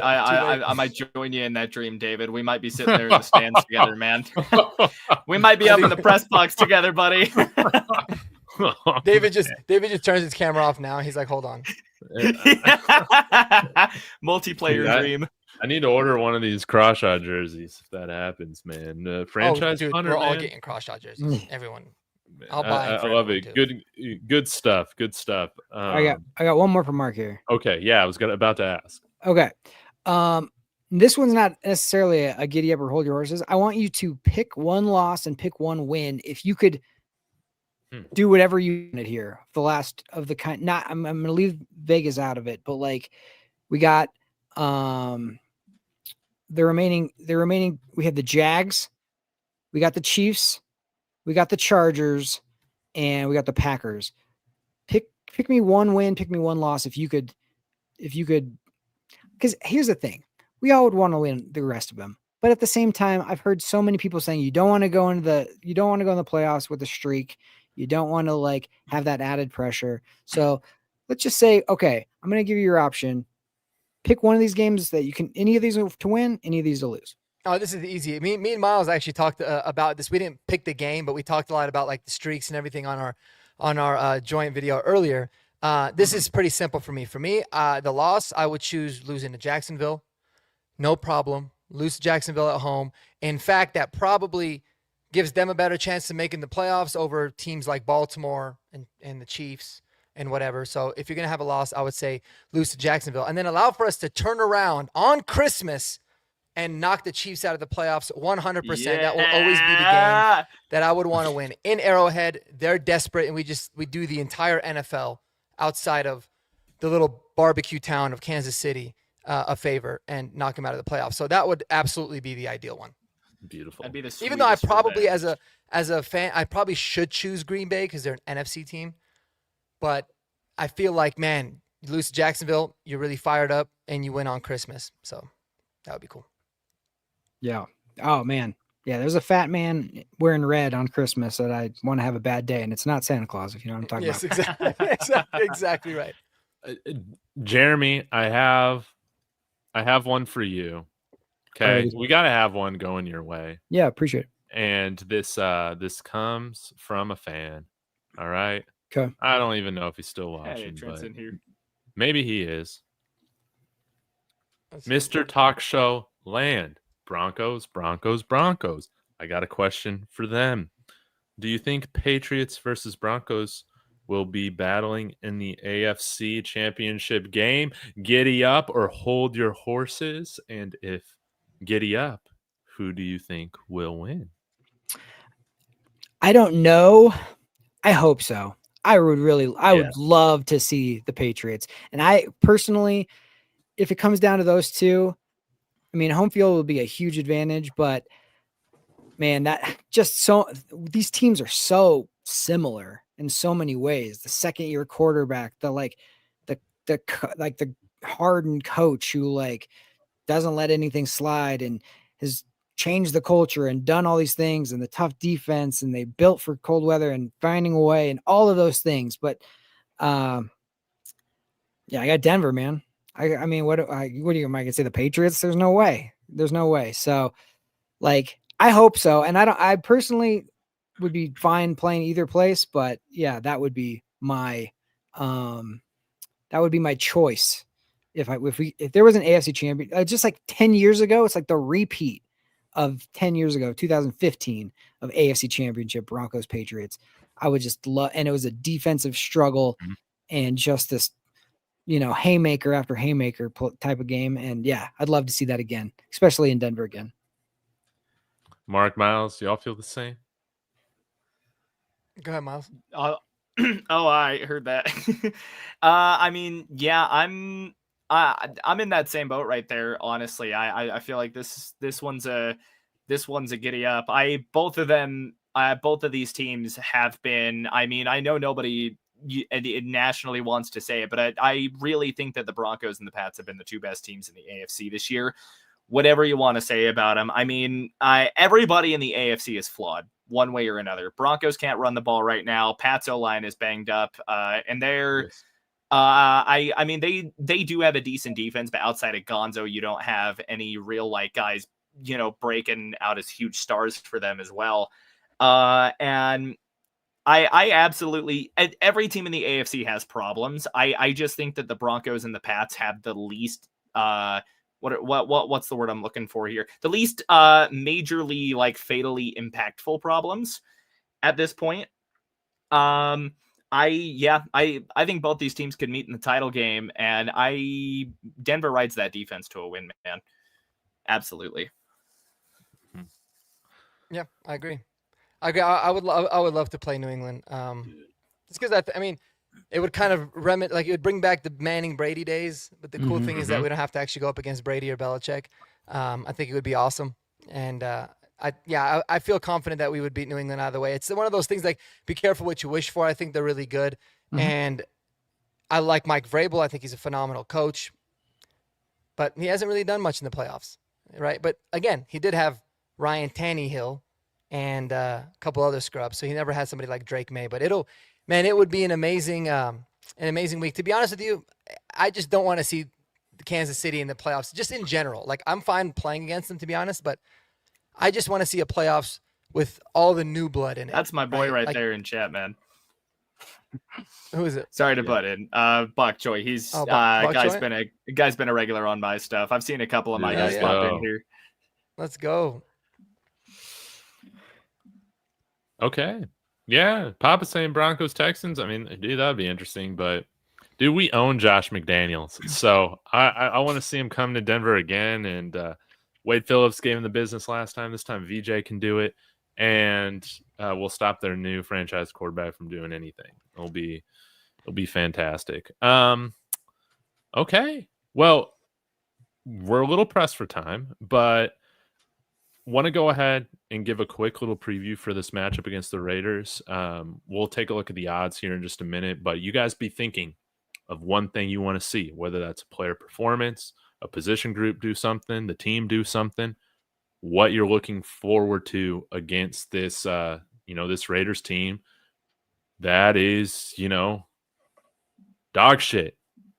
join you in that dream, David. We might be sitting there in the stands together, man. We might be up in the press box together, buddy. David just turns his camera off now. He's like, hold on. Multiplayer dream. I need to order one of these Crawshaw jerseys if that happens, man. Franchise punter, we're all man. getting Crawshaw jerseys. Everyone. I'll buy. I love it. Too. Good stuff. Good stuff. I got one more for Mark here. Okay, yeah, I was about to ask. Okay, this one's not necessarily a giddy up or hold your horses. I want you to pick one loss and pick one win. If you could do whatever you wanted here, the last of the kind. Not, I'm gonna leave Vegas out of it, but like we got the remaining. We had the Jags, we got the Chiefs, we got the Chargers, and we got the Packers. Pick me one win, pick me one loss. If you could, because here's the thing, we all would want to win the rest of them. But at the same time, I've heard so many people saying you don't want to go in the playoffs with a streak. You don't want to like have that added pressure. So let's just say, okay, I'm going to give you your option. Pick one of these games that you can, any of these to win, any of these to lose. Oh, this is easy. Me and Miles actually talked about this. We didn't pick the game, but we talked a lot about like the streaks and everything on on our joint video earlier. This is pretty simple for me. For me, the loss, I would choose losing to Jacksonville. No problem. Lose to Jacksonville at home. In fact, that probably gives them a better chance to making the playoffs over teams like Baltimore and the Chiefs and whatever. So if you're going to have a loss, I would say lose to Jacksonville. And then allow for us to turn around on Christmas and knock the Chiefs out of the playoffs 100%. Yeah. That will always be the game that I would want to win. In Arrowhead, they're desperate, and we do the entire NFL outside of the little barbecue town of Kansas City a favor and knock them out of the playoffs. So that would absolutely be the ideal one. Beautiful. That'd be the Even though I sweetest probably, revenge. as a fan, I probably should choose Green Bay because they're an NFC team. But I feel like, man, you lose to Jacksonville, you're really fired up, and you win on Christmas. So that would be cool. Yeah. Oh man. Yeah. There's a fat man wearing red on Christmas that I want to have a bad day, and it's not Santa Claus, if you know what I'm talking Yes, about. exactly right. Jeremy, I have one for you. Okay, we got to have one going your way. Yeah, appreciate it. And this comes from a fan. All right. Okay. I don't even know if he's still Hey, watching, Trent's but in here. maybe he is. That's Mr. Talk Show Land. Broncos, Broncos, Broncos. I got a question for them. Do you think Patriots versus Broncos will be battling in the AFC Championship game? Giddy up or hold your horses? And if giddy up, who do you think will win? I don't know. I hope so. I would love to see the Patriots. And I personally, if it comes down to those two, I mean, home field will be a huge advantage, but man, these teams are so similar in so many ways. The second year quarterback, the hardened coach who doesn't let anything slide and has changed the culture and done all these things, and the tough defense, and they built for cold weather and finding a way and all of those things. But yeah, I got Denver, man. I mean, what do you, am I gonna say the Patriots? There's no way. So I hope so. And I personally would be fine playing either place, but yeah, that would be my choice. If there was an AFC champion, just like 10 years ago, it's like the repeat of 10 years ago, 2015 of AFC Championship, Broncos Patriots. I would just love, and it was a defensive struggle and just this, haymaker after haymaker type of game. And yeah, I'd love to see that again, especially in Denver again. Mark, Miles, y'all feel the same? Go ahead, Miles. Oh, I heard that. I mean, yeah, I'm in that same boat right there. Honestly, I feel like this one's a giddy up. Both of these teams have been. I mean, I know nobody nationally wants to say it, but I really think that the Broncos and the Pats have been the two best teams in the AFC this year. Whatever you want to say about them, I mean, everybody in the AFC is flawed one way or another. Broncos can't run the ball right now. Pats O-line is banged up, and they're. Yes. I mean, they do have a decent defense, but outside of Gonzo, you don't have any real guys, breaking out as huge stars for them as well. And I absolutely, every team in the AFC has problems. I just think that the Broncos and the Pats have the least, what's the word I'm looking for here? The least majorly fatally impactful problems at this point. I think both these teams could meet in the title game, and Denver rides that defense to a win, man. Absolutely. Yeah, I agree. I would love to play New England. Just because I mean, it would kind of it would bring back the Manning Brady days. But the cool thing is that we don't have to actually go up against Brady or Belichick. I think it would be awesome, and I feel confident that we would beat New England either way. It's one of those things be careful what you wish for. I think they're really good, and I like Mike Vrabel. I think he's a phenomenal coach, but he hasn't really done much in the playoffs, right? But again, he did have Ryan Tannehill and a couple other scrubs, so he never had somebody like Drake May. But it would be an amazing week. To be honest with you, I just don't want to see Kansas City in the playoffs, just in general. I'm fine playing against them, to be honest, but I just want to see a playoffs with all the new blood in it. That's my boy right there in chat, man. Who is it? Sorry to butt in. Bok Choy. He's Bok guy's Choy? been a regular on my stuff. I've seen a couple of my There guys you pop go. in here. Let's go. Okay. Yeah. Papa saying Broncos Texans. I mean, dude, that'd be interesting. But dude, we own Josh McDaniels. So I want to see him come to Denver again. And Wade Phillips gave him the business last time. This time VJ can do it. And we'll stop their new franchise quarterback from doing anything. It'll be fantastic. Okay. Well, we're a little pressed for time, but want to go ahead and give a quick little preview for this matchup against the Raiders. We'll take a look at the odds here in just a minute, but you guys be thinking of one thing you want to see, whether that's a player performance, a position group do something, the team do something, what you're looking forward to against this, this Raiders team that is, dog shit.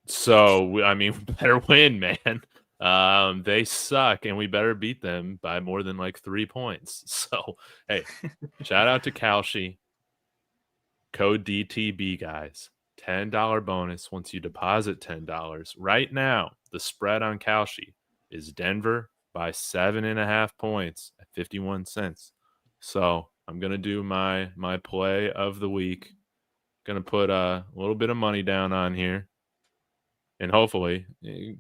So, I mean, we better win, man. They suck, and we better beat them by more than like 3 points. So, hey, shout out to Kalshi. Code DTB, guys. $10 bonus once you deposit $10. Right now, the spread on Kalshi is Denver by 7.5 points at 51 cents. So I'm gonna do my play of the week. Gonna put a little bit of money down on here. And hopefully,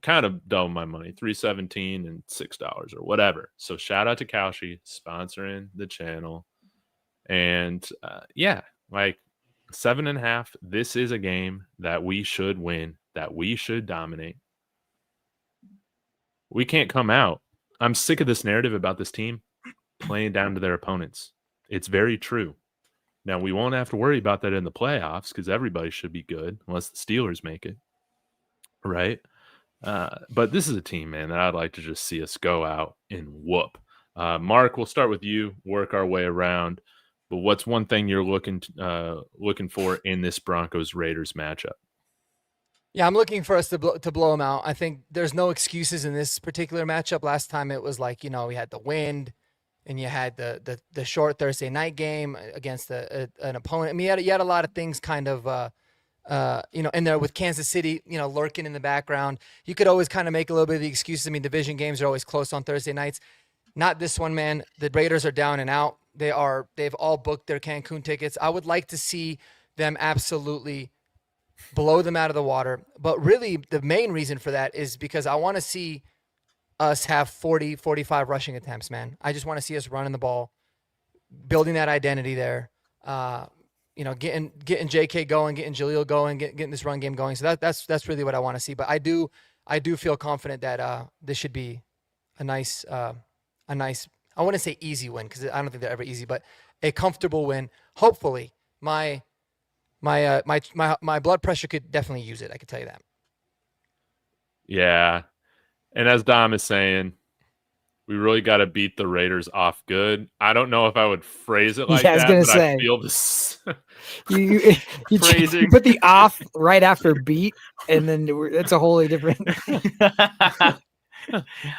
kind of double my money, $3.17 and $6 or whatever. So shout out to Kalshi sponsoring the channel, and like 7.5. This is a game that we should win, that we should dominate. We can't come out. I'm sick of this narrative about this team playing down to their opponents. It's very true. Now we won't have to worry about that in the playoffs because everybody should be good unless the Steelers make it. Right. But this is a team, man, that I'd like to just see us go out and whoop. Mark, we'll start with you, work our way around. But what's one thing you're looking for in this Broncos-Raiders matchup? Yeah, I'm looking for us to blow them out. I think there's no excuses in this particular matchup. Last time it was like, we had the wind and you had the short Thursday night game against an opponent. I mean, you had a lot of things kind of in there with Kansas City, lurking in the background. You could always kind of make a little bit of the excuses. I mean, division games are always close on Thursday nights. Not this one, man. The Raiders are down and out. They've all booked their Cancun tickets. I would like to see them absolutely blow them out of the water. But really, the main reason for that is because I want to see us have 40, 45 rushing attempts, man. I just want to see us running the ball, building that identity there. Getting JK going, getting Jaleel going, getting this run game going. So that's really what I want to see. But I do feel confident that this should be a nice I wouldn't say easy win because I don't think they're ever easy, but a comfortable win. Hopefully, my blood pressure could definitely use it. I could tell you that. Yeah, and as Dom is saying, we really got to beat the Raiders off good. I don't know if I would phrase it like that. I was going to say. I feel this. you put the off right after beat, and then it's a wholly different.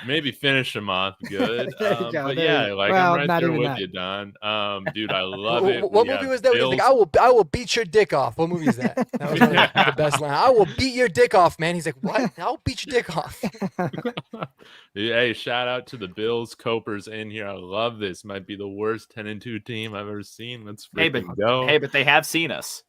Maybe finish them off good. But yeah, I'm right there with you, Don. Dude, I love it. What movie was that? He's like, I will beat your dick off. What movie is that? That was the best line. I will beat your dick off, man. He's like, what? I'll beat your dick off. Hey, shout out to the Bills Copers in here. I love this. Might be the worst 10-2 team I've ever seen. Let's freaking go. Hey, but they have seen us.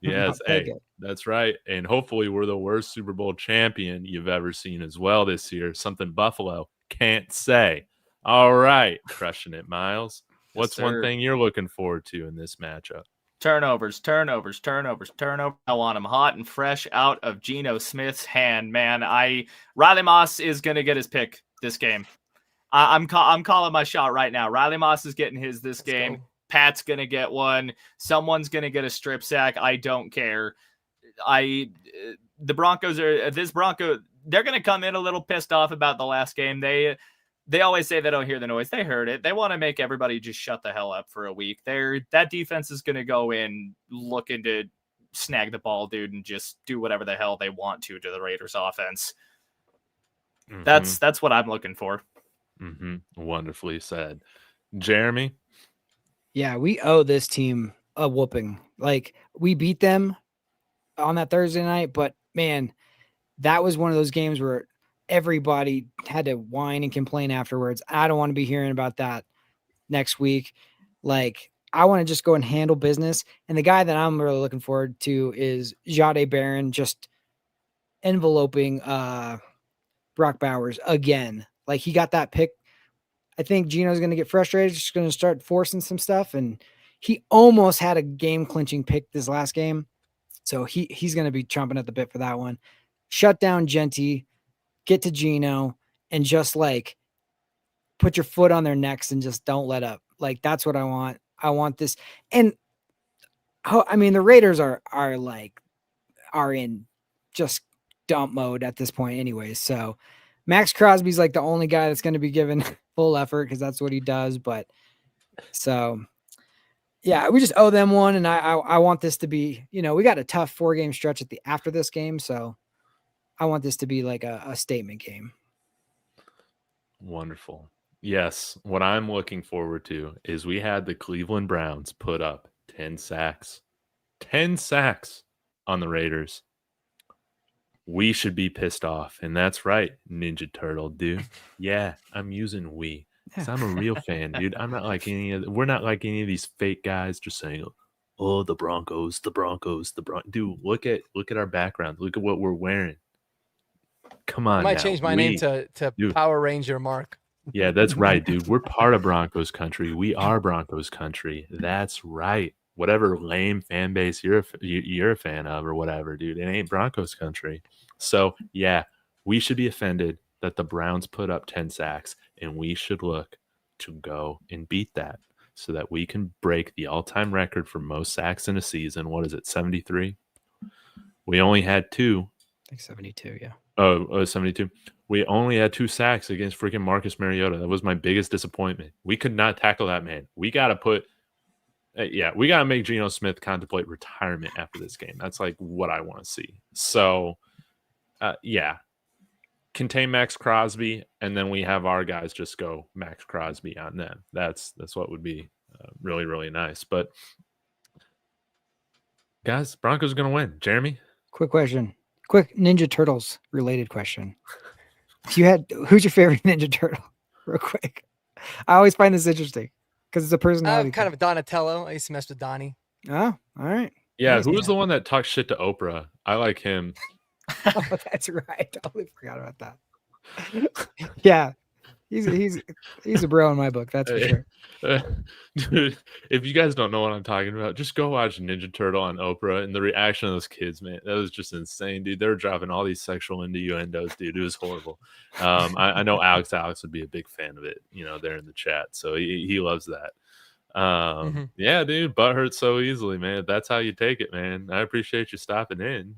Yes, hey, that's right. And hopefully we're the worst Super Bowl champion you've ever seen as well this year. Something Buffalo can't say. All right, crushing it, Miles. What's one thing you're looking forward to in this matchup? Turnovers. I want them hot and fresh out of Geno Smith's hand, man. Riley Moss is going to get his pick this game. I'm calling my shot right now. Riley Moss is getting his this game. Go. Pat's going to get one. Someone's going to get a strip sack. I don't care. The Broncos they're going to come in a little pissed off about the last game. They always say they don't hear the noise. They heard it. They want to make everybody just shut the hell up for a week. That defense is going to go in looking to snag the ball, dude, and just do whatever the hell they want to the Raiders offense. Mm-hmm. That's what I'm looking for. Mm-hmm. Wonderfully said. Jeremy? Yeah, we owe this team a whooping. Like, we beat them on that Thursday night, but man, that was one of those games where everybody had to whine and complain afterwards. I don't want to be hearing about that next week. Like, I want to just go and handle business. And the guy that I'm really looking forward to is Jade Barron, just enveloping Brock Bowers again. Like, he got that pick. I think Gino's going to get frustrated, just going to start forcing some stuff. And he almost had a game clinching pick this last game. So he's going to be chomping at the bit for that one. Shut down Genty, get to Gino, and just like put your foot on their necks and just don't let up. Like, that's what I want. I want this. And I mean, the Raiders are in just dump mode at this point anyways. So Max Crosby's like the only guy that's going to be given full effort because that's what he does. But so, yeah, we just owe them one. And I want this to be, we got a tough 4-game stretch after this game. So I want this to be like a statement game. Wonderful. Yes, what I'm looking forward to is we had the Cleveland Browns put up 10 sacks. 10 sacks on the Raiders. We should be pissed off. And that's right, Ninja Turtle, dude. Yeah, I'm using we. Because I'm a real fan, dude. I'm not like we're not like any of these fake guys just saying, oh, the Broncos. Dude, look at our background. Look at what we're wearing. Come on. I might change my name to dude. Power Ranger Mark. Yeah, that's right, dude. We're part of Broncos country. We are Broncos country. That's right. Whatever lame fan base you're a fan of or whatever, dude, it ain't Broncos country. So, yeah, we should be offended that the Browns put up 10 sacks, and we should look to go and beat that so that we can break the all-time record for most sacks in a season. What is it, 73? We only had 2. I think 72, yeah. Oh, 72. We only had 2 sacks against freaking Marcus Mariota. That was my biggest disappointment. We could not tackle that man. We got to we got to make Geno Smith contemplate retirement after this game. That's like what I want to see. So, contain Max Crosby, and then we have our guys just go Max Crosby on them. That's what would be really, really nice. But, guys, Broncos are going to win. Jeremy? Quick question. Quick Ninja Turtles related question. Who's your favorite Ninja Turtle? Real quick. I always find this interesting because it's a personality. I'm kind of Donatello. I used to mess with Donnie. Oh, all right. Yeah, who was the one that talked shit to Oprah? I like him. Oh, that's right. I totally forgot about that. Yeah. He's a bro in my book, that's for sure. Dude, if you guys don't know what I'm talking about, just go watch Ninja Turtle on Oprah and the reaction of those kids, man. That was just insane, dude. They were dropping all these sexual innuendos, dude. It was horrible. I know Alex would be a big fan of it, there in the chat. So he loves that. Yeah, dude, butt hurts so easily, man. That's how you take it, man. I appreciate you stopping in,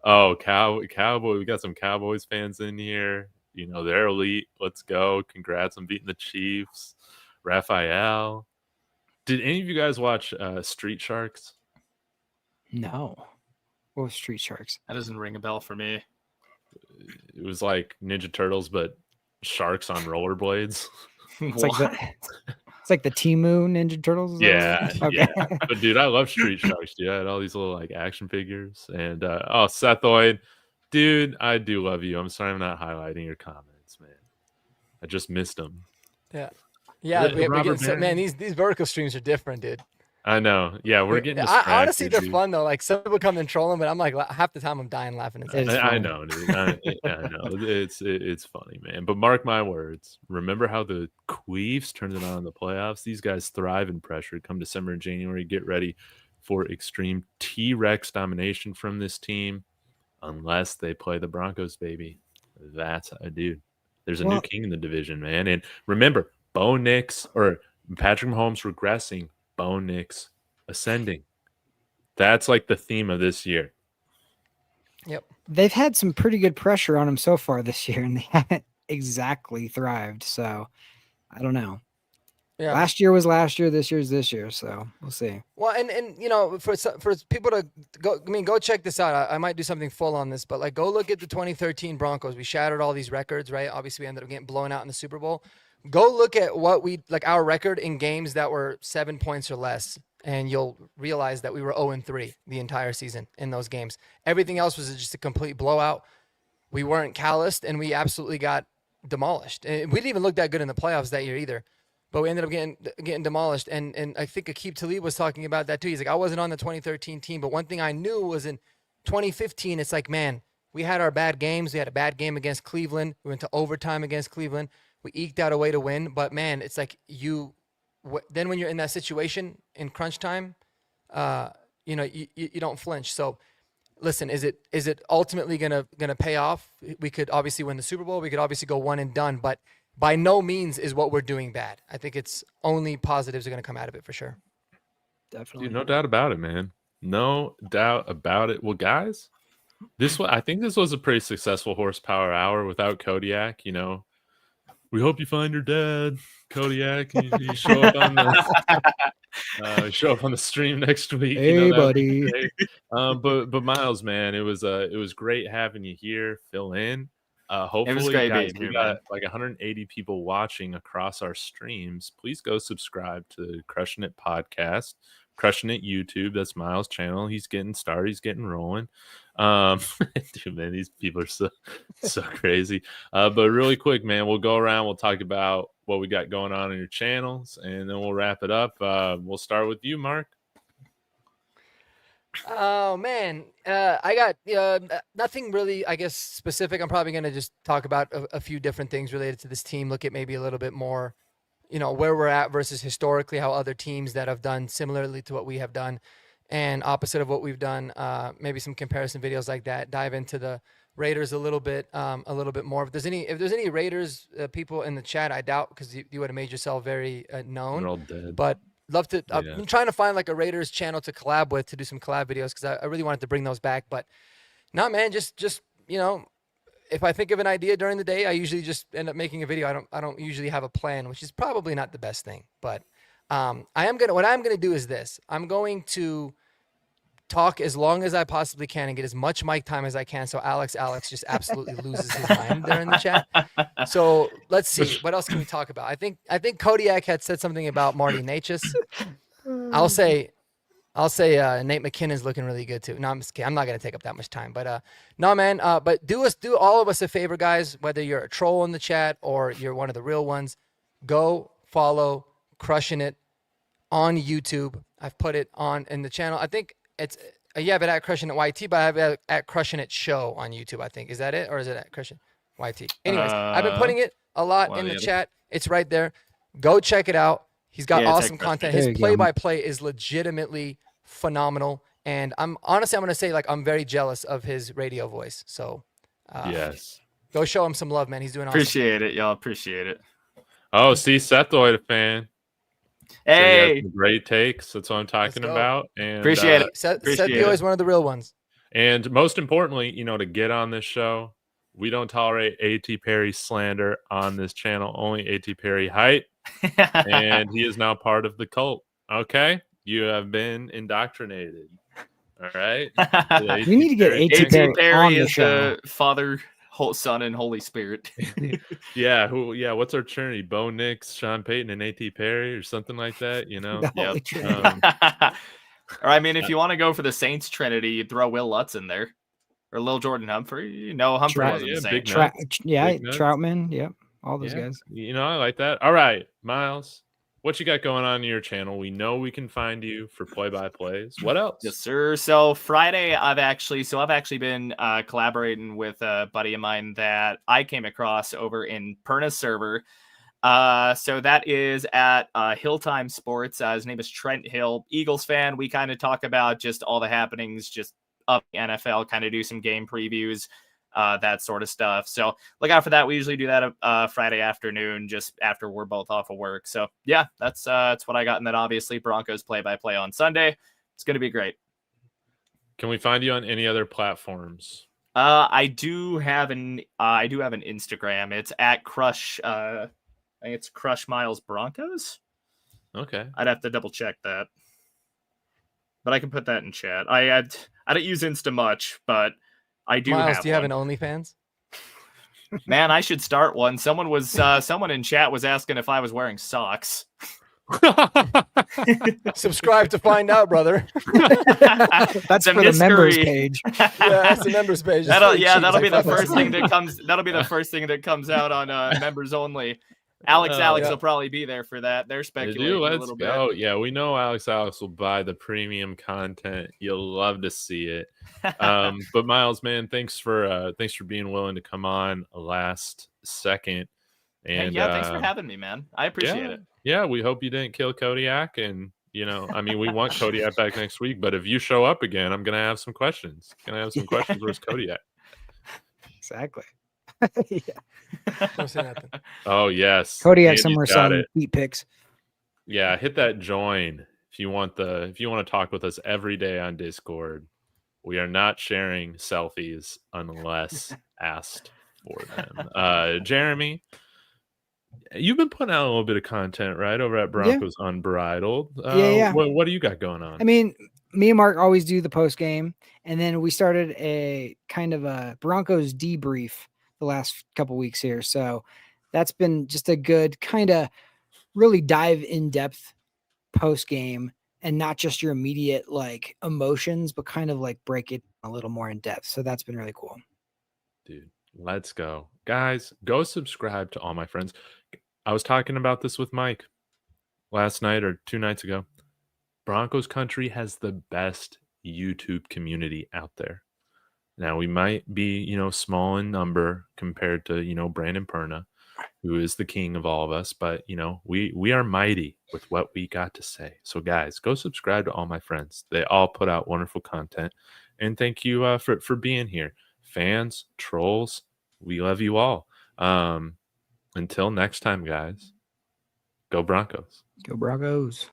Oh, Cowboy, we got some Cowboys fans in here. They're elite. Let's go. Congrats on beating the Chiefs. Raphael. Did any of you guys watch Street Sharks? No. What was Street Sharks? That doesn't ring a bell for me. It was like Ninja Turtles, but sharks on rollerblades. It's like the Temu Ninja Turtles. Yeah, okay. Yeah. But dude, I love Street Sharks. Dude, I had all these little like action figures, and Sethoid, dude, I do love you. I'm sorry I'm not highlighting your comments, man. I just missed them. Yeah. Man, these vertical streams are different, dude. I know. Yeah, we're getting. Honestly, they're fun though. Like some people come and troll them, but I'm like half the time I'm dying laughing. I know, dude. I know. It's funny, man. But mark my words. Remember how the Queefs turned it on in the playoffs? These guys thrive in pressure. Come December and January, get ready for extreme T-Rex domination from this team, unless they play the Broncos, baby. That's a dude. There's a new king in the division, man. And remember, Bo Nix or Patrick Mahomes regressing. Bo Nix ascending. That's like the theme of this year. Yep. They've had some pretty good pressure on him so far this year, and they haven't exactly thrived. So I don't know. Yeah. Last year was last year. This year's this year. So we'll see. Well, and for people to go check this out. I might do something full on this, but like go look at the 2013 Broncos. We shattered all these records, right? Obviously, we ended up getting blown out in the Super Bowl. Go look at what our record in games that were 7 points or less, and you'll realize that we were 0-3 the entire season in those games. Everything else was just a complete blowout. We weren't calloused, and we absolutely got demolished. And we didn't even look that good in the playoffs that year either. But we ended up getting demolished. And I think Aqib Talib was talking about that too. He's like, I wasn't on the 2013 team, but one thing I knew was in 2015, it's like, man, we had our bad games. We had a bad game against Cleveland. We went to overtime against Cleveland. We eked out a way to win. But, man, it's like then when you're in that situation in crunch time, you don't flinch. So, listen, is it ultimately gonna pay off? We could obviously win the Super Bowl. We could obviously go one and done. But by no means is what we're doing bad. I think it's only positives are going to come out of it for sure. Definitely. Dude, no doubt about it, man. No doubt about it. Well, guys, I think this was a pretty successful horsepower hour without Kodiak. We hope you find your dad, Kodiak. You show up on the stream next week. Hey, buddy. But Miles, man, it was great having you here. Fill in. Hopefully, it was great guys, being here, we got man. like 180 people watching across our streams. Please go subscribe to Crushing It Podcast, Crushing It YouTube. That's Miles' channel. He's getting started. He's getting rolling. Dude, man, these people are so crazy. But really quick, man, we'll go around. We'll talk about what we got going on in your channels, and then we'll wrap it up. We'll start with you, Mark. Oh man, I got nothing really, I guess, specific. I'm probably going to just talk about a few different things related to this team. Look at maybe a little bit more, where we're at versus historically, how other teams that have done similarly to what we have done and opposite of what we've done. Maybe some comparison videos like that. Dive into the Raiders a little bit more. If there's any Raiders people in the chat, I doubt, because you would have made yourself very known. They're all dead. But love to. Yeah. I'm trying to find like a Raiders channel to collab with, to do some collab videos, because I really wanted to bring those back. But no, man, just if I think of an idea during the day, I usually just end up making a video. I don't usually have a plan, which is probably not the best thing. But what I'm gonna do is this. I'm going to talk as long as I possibly can and get as much mic time as I can, so Alex just absolutely loses his mind there in the chat. So let's see, what else can we talk about? I think Kodiak had said something about Marty Natchez. I'll say Nate McKinnon's looking really good too. No, I'm just kidding. I'm not gonna take up that much time, but no, man. But do all of us a favor, guys. Whether you're a troll in the chat or you're one of the real ones, go follow Crushing It on YouTube. I've put it on in the channel. I think it's you have it at Crushing It YT, but I have it at Crushing It Show on YouTube. I think, is that it, or is it at Crushing YT? Anyways, I've been putting it a lot in the chat. It's right there. Go check it out. He's got awesome content. His play-by-play is legitimately phenomenal, and I'm going to say, like, I'm very jealous of his radio voice. So yes, go show him some love, man. He's doing awesome. Appreciate it, y'all. Appreciate it. Oh, see, Sethoid, a fan. Hey, so great takes. That's what I'm talking about. And appreciate it. Seth is one of the real ones. And most importantly, to get on this show, we don't tolerate A.T. Perry slander on this channel. Only A.T. Perry hype. And he is now part of the cult. Okay? You have been indoctrinated. All right? We need to get A.T. Perry on the show. Father, Son, and Holy Spirit. Yeah. What's our Trinity? Bo Nix, Sean Payton, and A.T. Perry, or something like that. Or I mean, if you want to go for the Saints Trinity, you throw Will Lutz in there, or Lil Jordan Humphrey. Humphrey wasn't the Saint. Troutman. Yep, all those guys. I like that. All right, Miles, what you got going on in your channel? We know we can find you for play-by-plays. What else? Yes, sir. So Friday, I've actually been collaborating with a buddy of mine that I came across over in Perna's server. So that is at Hilltime Sports. His name is Trent Hill, Eagles fan. We kind of talk about just all the happenings, just up the NFL, kind of do some game previews, that sort of stuff. So look out for that. We usually do that Friday afternoon, just after we're both off of work. So yeah, that's what I got. And then obviously Broncos play-by-play on Sunday. It's going to be great. Can we find you on any other platforms? I do have an Instagram. It's at Crush. I think it's Crush Miles Broncos. Okay. I'd have to double check that, but I can put that in chat. I don't use Insta much, but I do. Miles, have do you have one. an OnlyFans? Man, I should start one. Someone in chat was asking if I was wearing socks. Subscribe to find out, brother. That's The for the members mystery. page. Yeah, that's the members page. It's That'll really cheap. be It's the like first thing that comes. That'll be the first thing that comes out on members only. Alex Yeah. will probably be there for that. They're speculating a Let's little go. bit. Yeah, we know Alex will buy the premium content. You'll love to see it. But Miles, man, thanks for being willing to come on last second. And yeah, thanks for having me, man. I appreciate it. Yeah, we hope you didn't kill Kodiak, and I mean, we want Kodiak back next week. But if you show up again, I'm gonna have some questions. Questions. Where's Kodiak? Exactly. Don't say nothing. Oh yes, Kodiak Andy's somewhere got selling it. feet pics. Yeah, hit that join if you want to talk with us every day on Discord. We are not sharing selfies unless asked for them. Jeremy, you've been putting out a little bit of content, right, over at Broncos Unbridled. Yeah. What do you got going on? I mean, me and Mark always do the post game, and then we started a kind of a Broncos debrief the last couple weeks here. So that's been just a good kind of really dive in depth post game, and not just your immediate like emotions, but kind of like break it a little more in depth. So that's been really cool. Dude, let's go. Guys, go subscribe to all my friends. I was talking about this with Mike last night or 2 nights ago. Broncos country has the best YouTube community out there. Now, we might be, small in number compared to, Brandon Perna, who is the king of all of us. But, we are mighty with what we got to say. So, guys, go subscribe to all my friends. They all put out wonderful content. And thank you for being here. Fans, trolls, we love you all. Until next time, guys, go Broncos. Go Broncos.